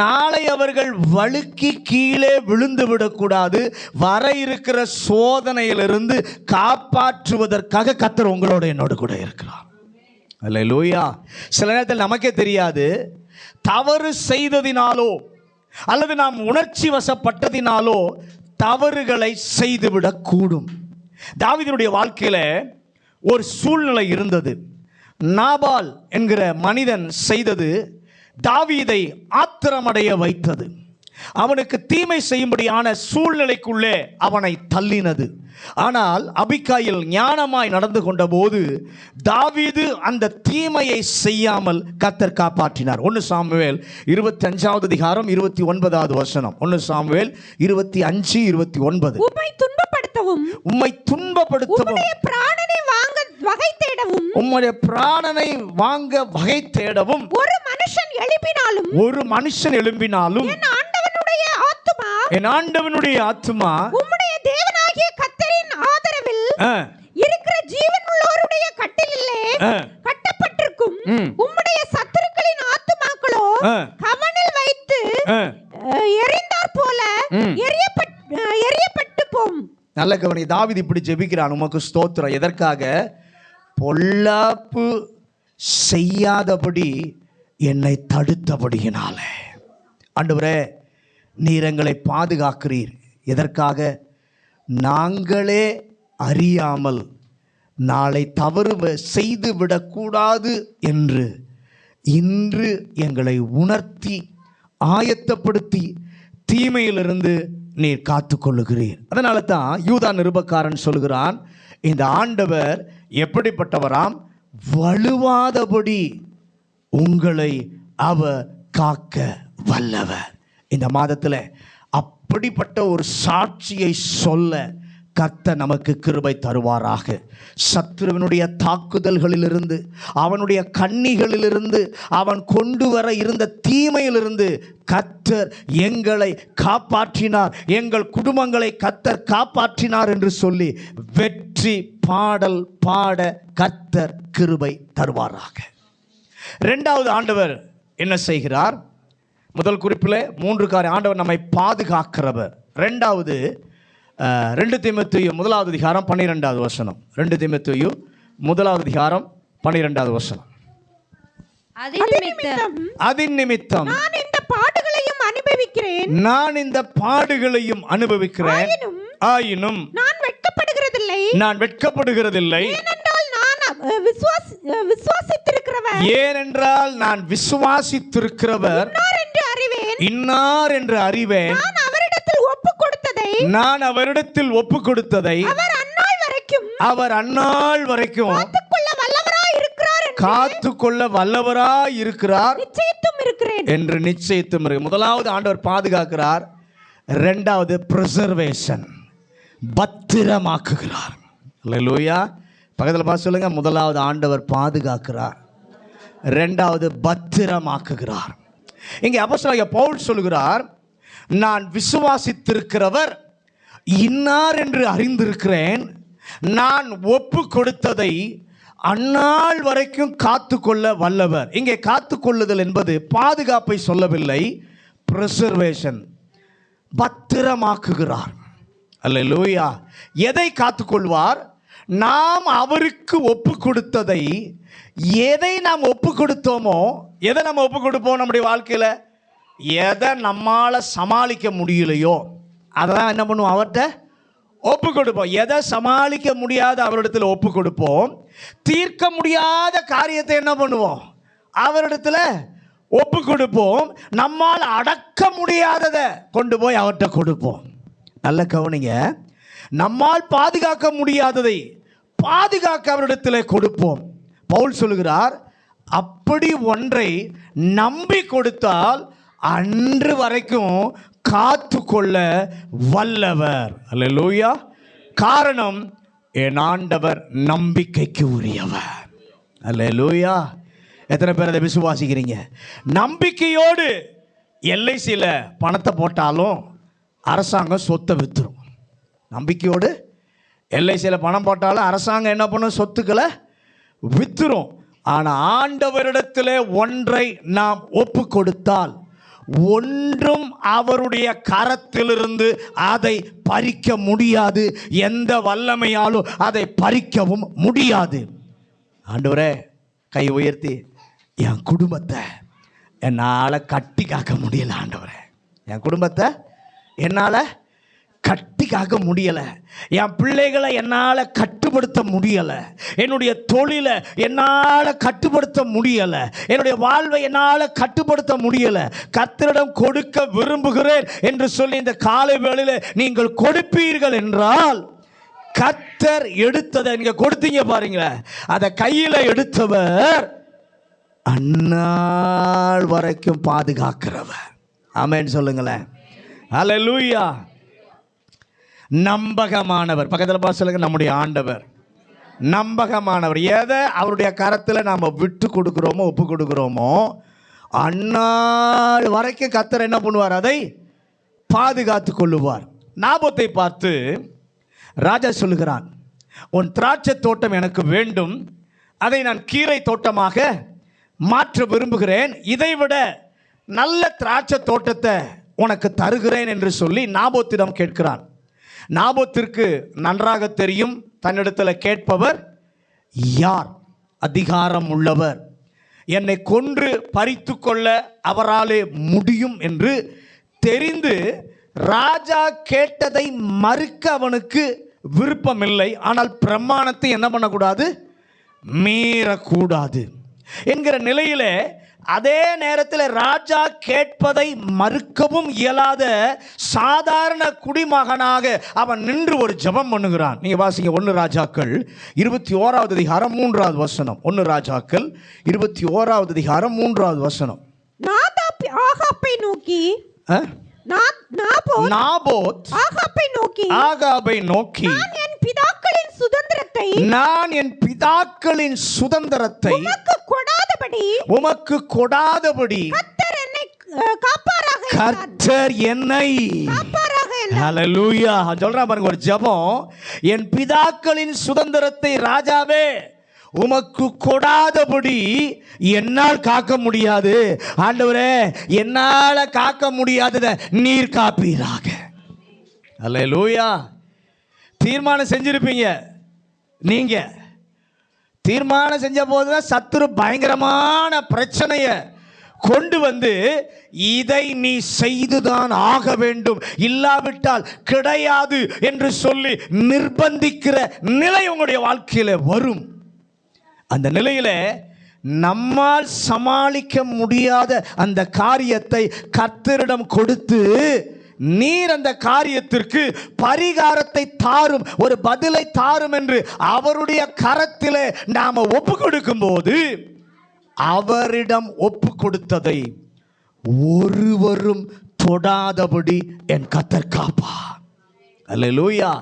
நாளை அவர்கள் வழுக்கி கீழே விழுந்து விடக்கூடாது. வர இருக்கிற சோதனையிலிருந்து காப்பாற்றுவதற்காக கர்த்தர் உங்களோட என்னோடு கூட இருக்கிறார். அல்லேலூயா. சில நேரத்தில் நமக்கே தெரியாது, தவறு செய்ததினாலோ அல்லது நாம் உணர்ச்சி வசப்பட்டதினாலோ தவறுகளை செய்துவிடக்கூடும். தாவீதுடைய வாழ்க்கையில ஒரு சூழ்நிலை இருந்தது. நாபால் என்கிற மனிதன் செய்தது தாவீதை ஆத்திரமடைய வைத்தது. அவனுக்கு தீமை செய்யும்படியான சூழ்நிலைக்குள்ளே அவனை தள்ளினது. ஆனால் அபிகாயில் ஞானமாய் நடந்து கொண்ட போது தாவீது அந்த தீமையை செய்யாமல் கர்த்தர் காப்பாற்றினார். 1 சாமுவேல் 25வது அதிகாரம் 29வது வசனம். 1 சாமுவேல் 25:29. உம்மை துன்பப்படுத்தவும் உம்முடைய பிராணனை வாங்க வகை தேடவும் ஒரு மனுஷன் எழும்பினாலும் என் ஆண்டவனுடைய ஆத்துமா உம்முடைய தேவனாகிய கர்த்தரின் ஆதரவில் இருக்கிற ஜீவன் உள்ளவருடைய கட்டிலிலே கட்டப்பட்டிருக்கும். உம்முடைய சத்துருக்களின் ஆத்துமாக்களோ கவனில் வைத்து எரிந்தார் போல எரியப்பட்டு போம். நல்ல கவனி. தாவீது இப்படி ஜெபிக்கிறான், உமக்கு ஸ்தோத்திரம். எதற்காக? பொல்லாப்பு செய்யாதபடி என்னை தடுத்தபடியினாலே. ஆண்டவரே, நீர் எங்களை பாதுகாக்கிறீர். எதற்காக? நாங்களே அறியாமல் நாளை தவறு செய்து விடக்கூடாது என்று இன்று எங்களை உணர்த்தி ஆயத்தப்படுத்தி தீமையிலிருந்து நீர் காத்து கொள்ளுகிறீர். அதனால தான் யூதா நிருபக்காரன் சொல்கிறான், இந்த ஆண்டவர் எப்படிப்பட்டவராம்? வலுவாதபடி உங்களை அவர் காக்க வல்லவர். இந்த மாதத்தில் அப்படிப்பட்ட ஒரு சாட்சியை சொல்ல கர்த்தர் நமக்கு கிருபை தருவாராக. சத்துருவினுடைய தாக்குதல்களிலிருந்து, அவனுடைய கண்ணிகளிலிருந்து, அவன் கொண்டு வர இருந்த தீமையிலிருந்து கர்த்தர் எங்களை காப்பாற்றினார், எங்கள் குடும்பங்களை கர்த்தர் காப்பாற்றினார் என்று சொல்லி வெற்றி பாடல் பாட கர்த்தர் கிருபை தருவாராக. 2வது ஆண்டவர் என்ன செய்கிறார்? முதல் குறிப்பில் 3 காரியம். ஆண்டவர் நம்மை பாதுகாக்கிறவர். 2வது 2 தீமோத்தேயு 1வது அதிகாரம் 12வது வசனம். 2 தீமோத்தேயு 1வது அதிகாரம் 12வது வசனம். அதின் நிமித்தம் நான் இந்த பாடுகளையும் அனுபவிக்கிறேன். ஆயினும் நான் வெட்கப்படுகிறதில்லை. ஏனென்றால் நான் விசுவாசித்திருக்கிறவர் இன்னார் என்று அறிவேன். நான் அவரிடத்தில் ஒப்பு கொடுத்ததை அவர் அந்நாள் வரைக்கும் காத்துக்கொள்ள வல்லவராய் இருக்கிறார் என்று நிச்சயித்தும் இருக்கு. முதலாவது ஆண்டவர் பாதுகாக்கிறார். 2வது preservation, பத்திரமாக்குகிறார். அல்லேலூயா. பக்கத்தில் பார்த்து சொல்லுங்க, முதலாவது ஆண்டவர் பாதுகாக்கிறார், 2வது பத்திரமாக்குகிறார். இங்கே அப்போஸ்தலனாகிய பவுல் சொல்கிறார், நான் விசுவாசித்திருக்கிறவர் இன்னார் என்று அறிந்திருக்கிறேன். நான் ஒப்பு கொடுத்ததை அந்நாள் வரைக்கும் காத்துக்கொள்ள வல்லவர். இங்கே காத்துக்கொள்ளுதல் என்பது பாதுகாப்பை சொல்லவில்லை, preservation, பத்திரமாக்குகிறார். அல்லேலூயா. எதை காத்துக்கொள்வார்? நாம் அவருக்கு ஒப்பு கொடுத்ததை, எதை நாம் ஒப்பு கொடுத்தோமோ, எதை நம்ம ஒப்பு கொடுப்போம் நம்முடைய வாழ்க்கையில், எதை நம்மால் சமாளிக்க முடியலையோ அதை தான் என்ன பண்ணுவோம்? அவர்கிட்ட ஒப்பு கொடுப்போம். எதை சமாளிக்க முடியாத அவரிடத்தில் ஒப்பு கொடுப்போம். தீர்க்க முடியாத காரியத்தை என்ன பண்ணுவோம்? அவரிடத்துல ஒப்பு கொடுப்போம். நம்மால் அடக்க முடியாததை கொண்டு போய் அவர்கிட்ட கொடுப்போம். நல்ல கவனிங்க, நம்மால் பாதுகாக்க முடியாததை பாதுகாக்க அவரிடத்தில் கொடுப்போம். பவுல் சொல்கிறார், அப்படி ஒன்றை நம்பி கொடுத்தால் அன்று வரைக்கும் காத்து கொள்ள வல்லவர். அல்லேலூயா. காரணம், என் ஆண்டவர் நம்பிக்கைக்கு உரியவர். அல்லேலூயா. எத்தனை பேர் அதை விசுவாசிக்கிறீங்க? நம்பிக்கையோடு எல்ஐசியில் பணத்தை போட்டாலும் அரசாங்கம் சொத்தை விற்றுரும். நம்பிக்கையோடு எல்ஐசியில் பணம் போட்டாலும் அரசாங்கம் என்ன பண்ணும்? சொத்துக்களை விற்றுரும். ஆனால் ஆண்டவரிடத்தில் ஒன்றை நாம் ஒப்பு கொடுத்தால் ஒன்றும் அவருடைய கரத்திலிருந்து அதை பறிக்க முடியாது. எந்த வல்லமையாலும் அதை பறிக்கவும் முடியாது. ஆண்டவரே, கை உயர்த்தி, என் குடும்பத்தை என்னால் கட்டி காக்க முடியலை. ஆண்டவரே, என் குடும்பத்தை என்னால் கட்டி காக்க முடியலை. என் பிள்ளைகளை என்னால் கட்டுப்படுத்த முடியலை. என்னுடைய தொழிலை என்னால் கட்டுப்படுத்த முடியலை. என்னுடைய வாழ்வை என்னால் கட்டுப்படுத்த முடியலை. கர்த்தரிடம் கொடுக்க விரும்புகிறேன் என்று சொல்லி இந்த காலை வேளையில் நீங்கள் கொடுப்பீர்கள் என்றால், கர்த்தர் எடுத்ததை நீங்க கொடுத்தீங்க பாருங்களேன், அதை கையில் எடுத்தவர் அந்நாள் வரைக்கும் பாதுகாக்கிறவர். ஆமென் சொல்லுங்களேன். அல்லேலூயா. நம்பகமானவர். பக்கத்தில் பார்த்து சொல்லுங்க, நம்முடைய ஆண்டவர் நம்பகமானவர். எதை அவருடைய கரத்தில் நாம் விட்டு கொடுக்குறோமோ, ஒப்பு கொடுக்குறோமோ, அந்நாள் வரைக்கும் கர்த்தர் என்ன பண்ணுவார்? அதை பாதுகாத்து கொள்ளுவார். நாபோத்தை பார்த்து ராஜா சொல்லுகிறான், உன் திராட்சை தோட்டம் எனக்கு வேண்டும், அதை நான் கீரை தோட்டமாக மாற்ற விரும்புகிறேன், இதைவிட நல்ல திராட்சை தோட்டத்தை உனக்கு தருகிறேன் என்று சொல்லி நாபோத்திடம் கேட்கிறான். நாபோத்திற்கு நன்றாக தெரியும் தன்னிடத்தில் கேட்பவர் யார், அதிகாரம் உள்ளவர், என்னை கொன்று பறித்து கொள்ள அவராலே முடியும் என்று தெரிந்து ராஜா கேட்டதை மறுக்க அவனுக்கு விருப்பமில்லை. ஆனால் பிரமாணத்தை என்ன பண்ணக்கூடாது? மீறக்கூடாது என்கிற நிலையிலே, அதே நேரத்தில் ராஜா கேட்பதை மறுக்கவும் இயலாத சாதாரண குடிமகனாக அவன் நின்று ஒரு ஜெபம் பண்ணுகிறான். நீங்க வாசிங்க 1 ராஜாக்கள் 21வது அதிகாரம் 3வது வசனம். 1 ராஜாக்கள் 21வது அதிகாரம் 3வது வசனம். நாதாப் ஆகாப்பை நோக்கி, நாபோத் ஆகாபை நோக்கி, நான் என் பிதாக்களின் சுதந்திரத்தை உமக்கு கொடாதபடி கர்த்தர் என்னை, ஹல்லேலூயா சொல்றா பாருங்க ஒரு ஜெபம். என் பிதாக்களின் சுதந்திரத்தை ராஜாவே உமக்கு கொடாதபடி என்னால் காக்க முடியாது. ஆண்டவரே, என்னால் காக்க முடியாததை நீர் காப்பீராக. ஹல்லேலூயா. தீர்மானம் செஞ்சிருப்பீங்க. நீங்க தீர்மானம் செஞ்ச போதுதான் சத்துரு பயங்கரமான பிரச்சனையை கொண்டு வந்து, இதை நீ செய்துதான் ஆக வேண்டும், இல்லாவிட்டால் கிடையாது என்று சொல்லி நிர்பந்திக்கிற நிலை உங்களுடைய வாழ்க்கையில வரும். அந்த நிலையில நம்மால் சமாளிக்க முடியாத அந்த காரியத்தை கர்த்தரிடம் கொடுத்து, நீர் அந்த காரியத்திற்கு பரிகாரத்தை தாரும், ஒரு பதிலை தாரும் என்று அவருடைய கரத்திலே நாம ஒப்பு கொடுக்கும் போது, அவரிடம் ஒப்பு கொடுத்ததை ஒருவரும் தொடாதபடி என் கர்த்தர் காப்பார். அல்லேலூயா.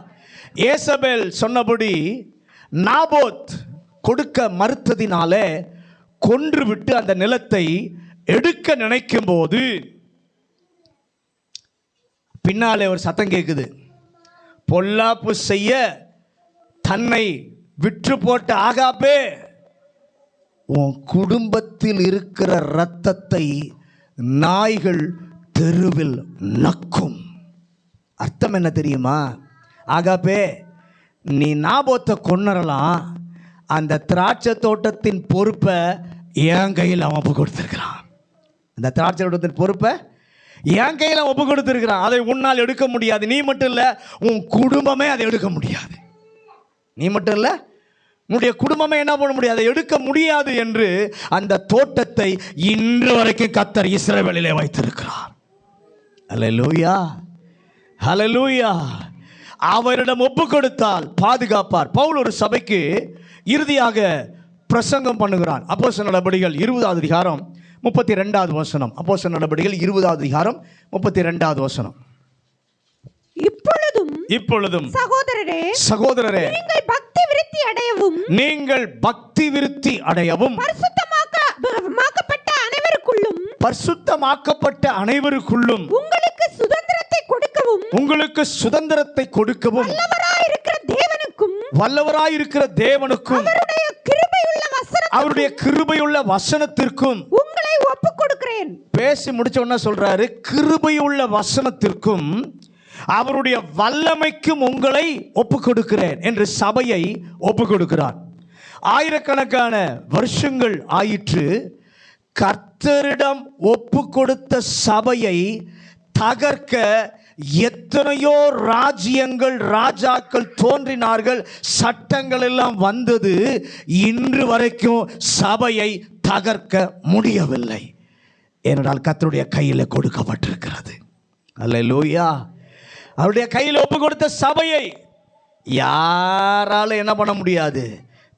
ஏசபேல் சொன்னபடி நாபோத் கொடுக்க மறுத்ததினாலே கொன்று விட்டு அந்த நிலத்தை எடுக்க நினைக்கும் போது பின்னாலே ஒரு சத்தம் கேட்குது. பொல்லாப்பு செய்ய தன்னை விற்று போட்ட ஆகாபே, உன் குடும்பத்தில் இருக்கிற இரத்தத்தை நாய்கள் தெருவில் நக்கும். அர்த்தம் என்ன தெரியுமா? ஆகாபே, நீ நாபோத்தை கொன்னரலாம், அந்த திராட்சை தோட்டத்தின் பொறுப்பை என் கையில் அவன் கொடுத்துருக்கிறான். அந்த திராட்சை தோட்டத்தின் பொறுப்பை என் கையில் ஒப்பு கொடுத்துருக்கிறான். அதை உன்னால் எடுக்க முடியாது. நீ மட்டும் இல்லை, உன் குடும்பமே அதை எடுக்க முடியாது. நீ மட்டும் இல்லை, உன்னுடைய குடும்பமே என்ன பண்ண முடியாது, அதை எடுக்க முடியாது என்று அந்த தோட்டத்தை இன்று வரைக்கும் கர்த்தர் இஸ்ரவேலிலே வைத்திருக்கிறார். ஹல்லேலூயா, ஹல்லேலூயா. அவரிடம் ஒப்பு கொடுத்தால் பாதுகாப்பார். பவுல் ஒரு சபைக்கு இறுதியாக பிரசங்கம் பண்ணுகிறான். அப்போஸ்தலர் நடபடிகள் 20வது அதிகாரம் 32வது வசனம். அப்போஸ்தலர் நடபடிகள் 20வது அதிகாரம் 32வது வசனம். இப்பொழுதும் சகோதரரே நீங்கள் பக்தி விருத்தி அடையவும் பரிசுத்தமாக்கப்பட்ட அனைவருக்குள்ளும் உங்களுக்கு சுதந்திரத்தை கொடுக்கவும் வல்லவராயிருக்கிற தேவனுக்கும் அவருடைய கிருபையுள்ள வசனத்திற்கும் உங்களை ஒப்புக் கொடுக்கிறேன். பேசி முடிச்ச உடனே சொல்றாரு, கிருபையுள்ள வசனத்திற்கும் அவருடைய வல்லமைக்கும் உங்களை ஒப்புக் கொடுக்கிறேன் என்று சபையை ஒப்புக் கொடுக்கிறார். ஆயிரக்கணக்கான வருஷங்கள் ஆயிற்று. கர்த்தரிடம் ஒப்பு கொடுத்த சபையை தகர்க்க எத்தனையோ ராஜ்யங்கள், ராஜாக்கள் தோன்றினார்கள், சட்டங்கள் எல்லாம் வந்தது. இன்று வரைக்கும் சபையை தகர்க்க முடியவில்லை. ஏனென்றால் கர்த்தருடைய கையில் கொடுக்கப்பட்டிருக்கிறது. அல்லேலூயா. அவருடைய கையில் ஒப்பு கொடுத்த சபையை யாரால என்ன பண்ண முடியாது,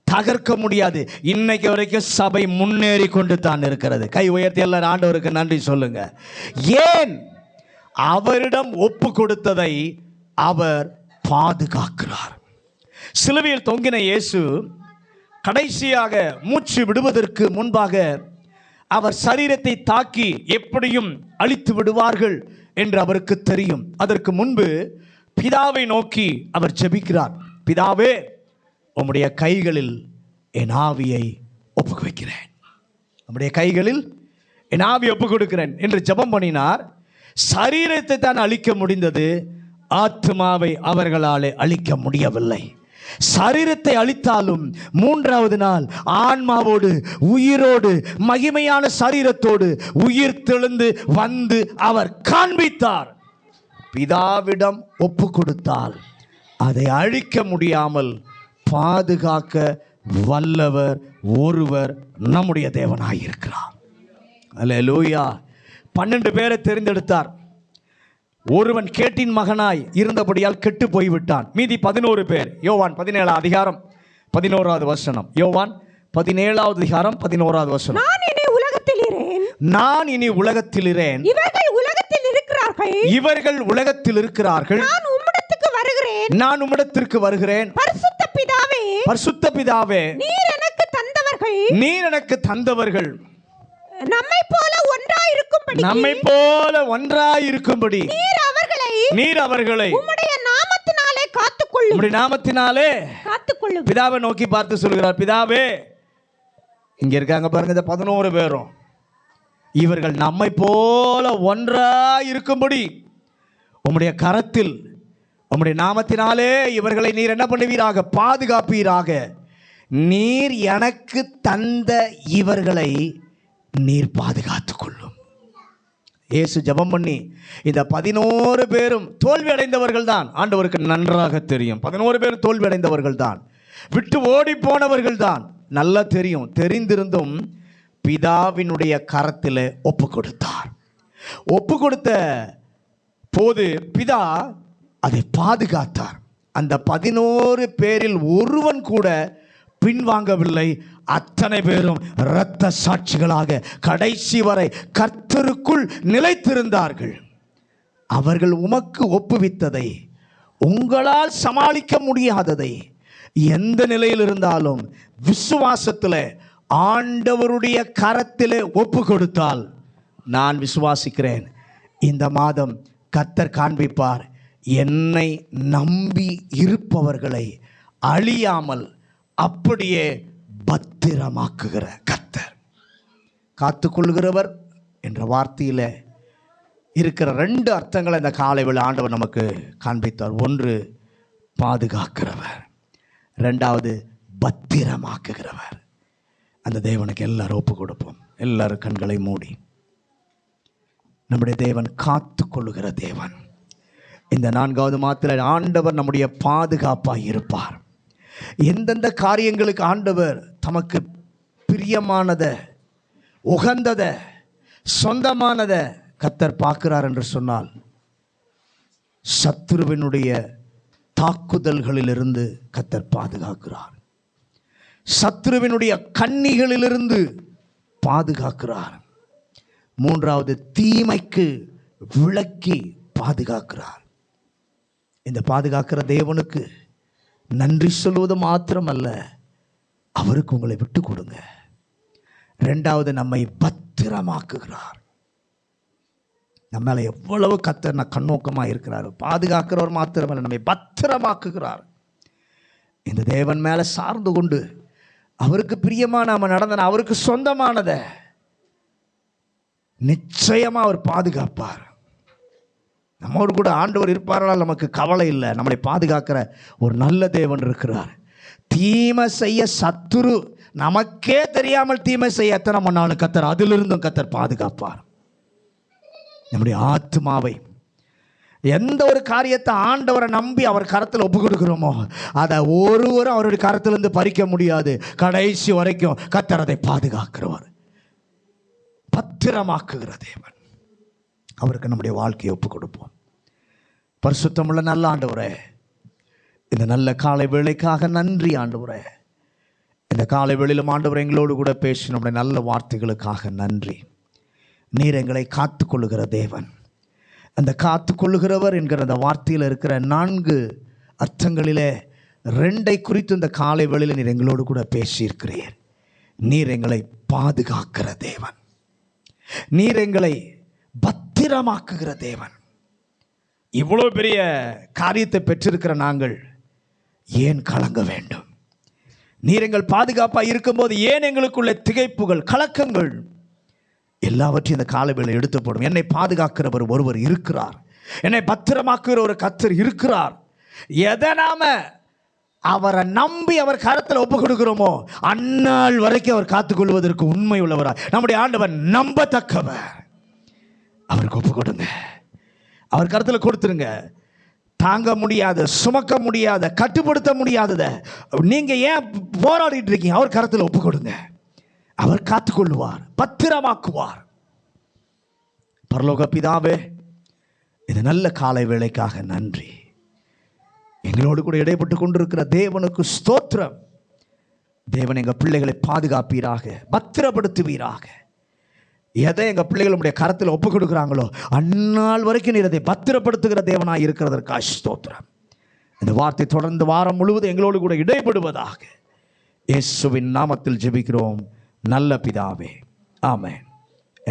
தகர்க்க முடியாது. இன்னைக்கு வரைக்கும் சபை முன்னேறி கொண்டு தான் இருக்கிறது. கை உயர்த்தி எல்லாரும் ஆண்டவருக்கு நன்றி சொல்லுங்க. ஏன்? அவரிடம் ஒப்பு கொடுத்ததை அவர் பாதுகாக்கிறார். சிலுவையில் தொங்கின இயேசு கடைசியாக மூச்சு விடுவதற்கு முன்பாக அவர் சரீரத்தை தாக்கி எப்படியும் அழித்து விடுவார்கள் என்று அவருக்கு தெரியும். அதற்கு முன்பு பிதாவை நோக்கி அவர் ஜெபிக்கிறார். பிதாவே, உம்முடைய கைகளில் என் ஆவியை ஒப்புக் வைக்கிறேன், உம்முடைய கைகளில் என் ஆவியை ஒப்புக் கொடுக்கிறேன் என்று ஜெபம் பண்ணினார். சரீரத்தை தான் அழிக்க முடிந்தது, ஆத்மாவை அவர்களாலே அழிக்க முடியவில்லை. சரீரத்தை அழித்தாலும் 3வது நாள் ஆன்மாவோடு உயிரோடு மகிமையான சரீரத்தோடு உயிர் தெழுந்து வந்து அவர் காண்பித்தார். பிதாவிடம் ஒப்பு கொடுத்தால் அதை அழிக்க முடியாமல் பாதுகாக்க வல்லவர் ஒருவர் நம்முடைய தேவனாயிருக்கிறார். அல்லேலூயா. 12 பேரை தெரிந்தெடுத்தார். ஒருவன் கேட்டின் மகனாய் இருந்தபடியால் கெட்டு போய்விட்டான். மீதி 11 பேர். யோவான் 17 அதிகாரம் 11வது வசனம். யோவான் 17வது அதிகாரம் 11வது வசனம். நான் இனி உலகத்தில் இரேன், இவர்கள் உலகத்தில் இருக்கிறார்கள், நான் உம்மிடத்திற்கு வருகிறேன். பரிசுத்த பிதாவே, நீர் எனக்கு தந்தவர்கள் நம்மை போல ஒன்றாயிருக்கும்படி நீர் அவர்களை உம்முடைய நாமத்தினாலே காத்துக்கொள்ளும். உம்முடைய நாமத்தினாலே காத்துக்கொள்ளும். பிதாவை நோக்கி பார்த்து சொல்கிறார், பிதாவே, இங்க இருக்காங்க பாருங்க இந்த 11 பேரும், இவர்கள் நம்மை போல ஒன்றாயிருக்கும்படி உம்முடைய கரத்தில் உம்முடைய நாமத்தினாலே இவர்களை நீர் என்ன பண்ணுவீராக, பாதுகாப்பீராக. நீர் எனக்கு தந்த இவர்களை நீர் பாதுகாத்துக் கொள்ளும். இயேசு ஜெபம் பண்ணி இந்த 11 பேரும் தோல்வி அடைந்தவர்கள் தான். ஆண்டவருக்கு நன்றாக தெரியும். 11 பேரும் தோல்வி அடைந்தவர்கள் தான், விட்டு ஓடி போனவர்கள் தான். நல்லா தெரியும். தெரிந்திருந்தும் பிதாவினுடைய கரத்தில் ஒப்பு கொடுத்தார். ஒப்பு கொடுத்த போது பிதா அதை பாதுகாத்தார். அந்த 11 பேரில் ஒருவன் கூட பின்வாங்கவில்லை. அத்தனை பேரும் இரத்த சாட்சிகளாக கடைசி வரை கர்த்தருக்குள் நிலைத்திருந்தார்கள். அவர்கள் உமக்கு ஒப்புவித்ததை, உங்களால் சமாளிக்க முடியாததை, எந்த நிலையில் இருந்தாலும் விசுவாசத்தில் ஆண்டவருடைய கரத்திலே ஒப்பு கொடுத்தால், நான் விசுவாசிக்கிறேன் இந்த மாதம் கர்த்தர் காண்பிப்பார். என்னை நம்பி இருப்பவர்களை அழியாமல் அப்படியே பத்திரமாக்குகிற கர்த்தர், காத்துக்கொள்கிறவர் என்ற வார்த்தையில் இருக்கிற 2 அர்த்தங்களை இந்த காலை வேளை ஆண்டவர் நமக்கு காண்பித்தார். ஒன்று பாதுகாக்கிறவர், 2வது பத்திரமாக்குகிறவர். அந்த தேவனுக்கு எல்லாரும் ஒப்பு கொடுப்போம். எல்லாரும் கண்களை மூடி நம்முடைய தேவன் காத்து கொள்ளுகிற தேவன். இந்த 4வது மாதத்தில் ஆண்டவர் நம்முடைய பாதுகாப்பாக இருப்பார். எந்தெந்த காரியங்களுக்கு ஆண்டவர் தமக்கு பிரியமானதை, உகந்ததை, சொந்தமானதை கர்த்தர் பார்க்கிறார் என்று சொன்னால், சத்துருவினுடைய தாக்குதல்களிலிருந்து கர்த்தர் பாதுகாக்கிறார். சத்துருவினுடைய கண்ணிகளிலிருந்து பாதுகாக்கிறார். 3வது, தீமைக்கு விலக்கி பாதுகாக்கிறார். இந்த பாதுகாக்கிற தேவனுக்கு நன்றி சொல்வது மாத்திரமல்ல, அவருக்கு உங்களை விட்டு கொடுங்க. 2வது, நம்மை பத்திரமாக்குகிறார். நம்ம மேலே எவ்வளவு கர்த்தர் கண்ணோக்கமாக இருக்கிறார். பாதுகாக்கிறவர் மாத்திரமல்ல, நம்மை பத்திரமாக்குகிறார். இந்த தேவன் மேலே சார்ந்து கொண்டு அவருக்கு பிரியமாக நாம் நடந்தன, அவருக்கு சொந்தமானதை நிச்சயமாக அவர் பாதுகாப்பார். நம்மோடு கூட ஆண்டவர் இருப்பாரால் நமக்கு கவலை இல்லை. நம்மளை பாதுகாக்கிற ஒரு நல்ல தேவன் இருக்கிறார். தீமை செய்ய சத்துரு நமக்கே தெரியாமல் தீமை செய்ய எத்தனை மண்ணாலும் கர்த்தர் அதிலிருந்தும் கர்த்தர் பாதுகாப்பார். நம்முடைய ஆத்மாவை, எந்த ஒரு காரியத்தை ஆண்டவரை நம்பி அவர் கரத்தில் ஒப்பு கொடுக்கிறோமோ அதை ஒருவரும் அவருடைய கரத்திலிருந்து பறிக்க முடியாது. கடைசி வரைக்கும் கர்த்தர் அதை பாதுகாக்கிறவர், பத்திரமாக்குகிற தேவன். அவருக்கு நம்முடைய வாழ்க்கையை ஒப்பு கொடுப்போம். பரிசுத்தமுள்ள நல்ல ஆண்டவரே, இந்த நல்ல காலை வேளைக்காக நன்றி ஆண்டவரே. இந்த காலை வேளையிலும் ஆண்டவரே எங்களோடு கூட பேசி நம்முடைய நல்ல வார்த்தைகளுக்காக நன்றி. நீர் எங்களை காத்து கொள்ளுகிற தேவன். அந்த காத்து கொள்ளுகிறவர் என்கிற அந்த வார்த்தையில் இருக்கிற 4 அர்த்தங்களிலே 2 குறித்து இந்த காலை வேளையில் நீர் எங்களோடு கூட பேசியிருக்கிறீர். நீர் எங்களை பாதுகாக்கிற தேவன், நீர் எங்களை பத்திரமாக்குகிற தேவன். இவ்வளோ பெரிய காரியத்தை பெற்றிருக்கிற நாங்கள் ஏன் கலங்க வேண்டும்? நீர் எங்கள் பாதுகாப்பாக இருக்கும்போது ஏன் எங்களுக்குள்ள திகைப்புகள், கலக்கங்கள் எல்லாவற்றையும் இந்த காலவேளை எடுத்து போடும். என்னை பாதுகாக்கிறவர் ஒருவர் இருக்கிறார், என்னை பத்திரமாக்குகிற ஒரு கர்த்தர் இருக்கிறார். எதை நாம அவரை நம்பி அவர் கரத்தில் ஒப்பு கொடுக்கிறோமோ அந்நாள் வரைக்கும் அவர் காத்துக்கொள்வதற்கு உண்மை உள்ளவரார். நம்முடைய ஆண்டவர் நம்பத்தக்கவர். அவருக்கு ஒப்பு கொடுங்க, அவர் கருத்தில் கொடுத்துருங்க. தாங்க முடியாத, சுமக்க முடியாத, கட்டுப்படுத்த முடியாததை நீங்க ஏன் போராடிட்டு இருக்கீங்க? அவர் கருத்தில் ஒப்பு கொடுங்க. அவர் காத்துக்கொள்வார், பத்திரமாக்குவார். பரலோக பிதாவே, இது நல்ல காலை வேளைக்காக நன்றி. எங்களோடு கூட இடைப்பட்டு கொண்டிருக்கிற தேவனுக்கு ஸ்தோத்திரம். தேவன் எங்கள் பிள்ளைகளை பாதுகாப்பீராக, பத்திரப்படுத்துவீராக. எதை எங்கள் பிள்ளைகள் உடைய கரத்தில் ஒப்பு கொடுக்குறாங்களோ அந்நாள் வரைக்கும் நீர் அதை பத்திரப்படுத்துகிற தேவனாக இருக்கிறதற்காக ஸ்தோத்திரம். இந்த வார்த்தை தொடர்ந்து வாரம் முழுவதும் எங்களோடு கூட இடைப்படுவதாக இயேசுவின் நாமத்தில் ஜெபிக்கிறோம் நல்ல பிதாவே, ஆமென்.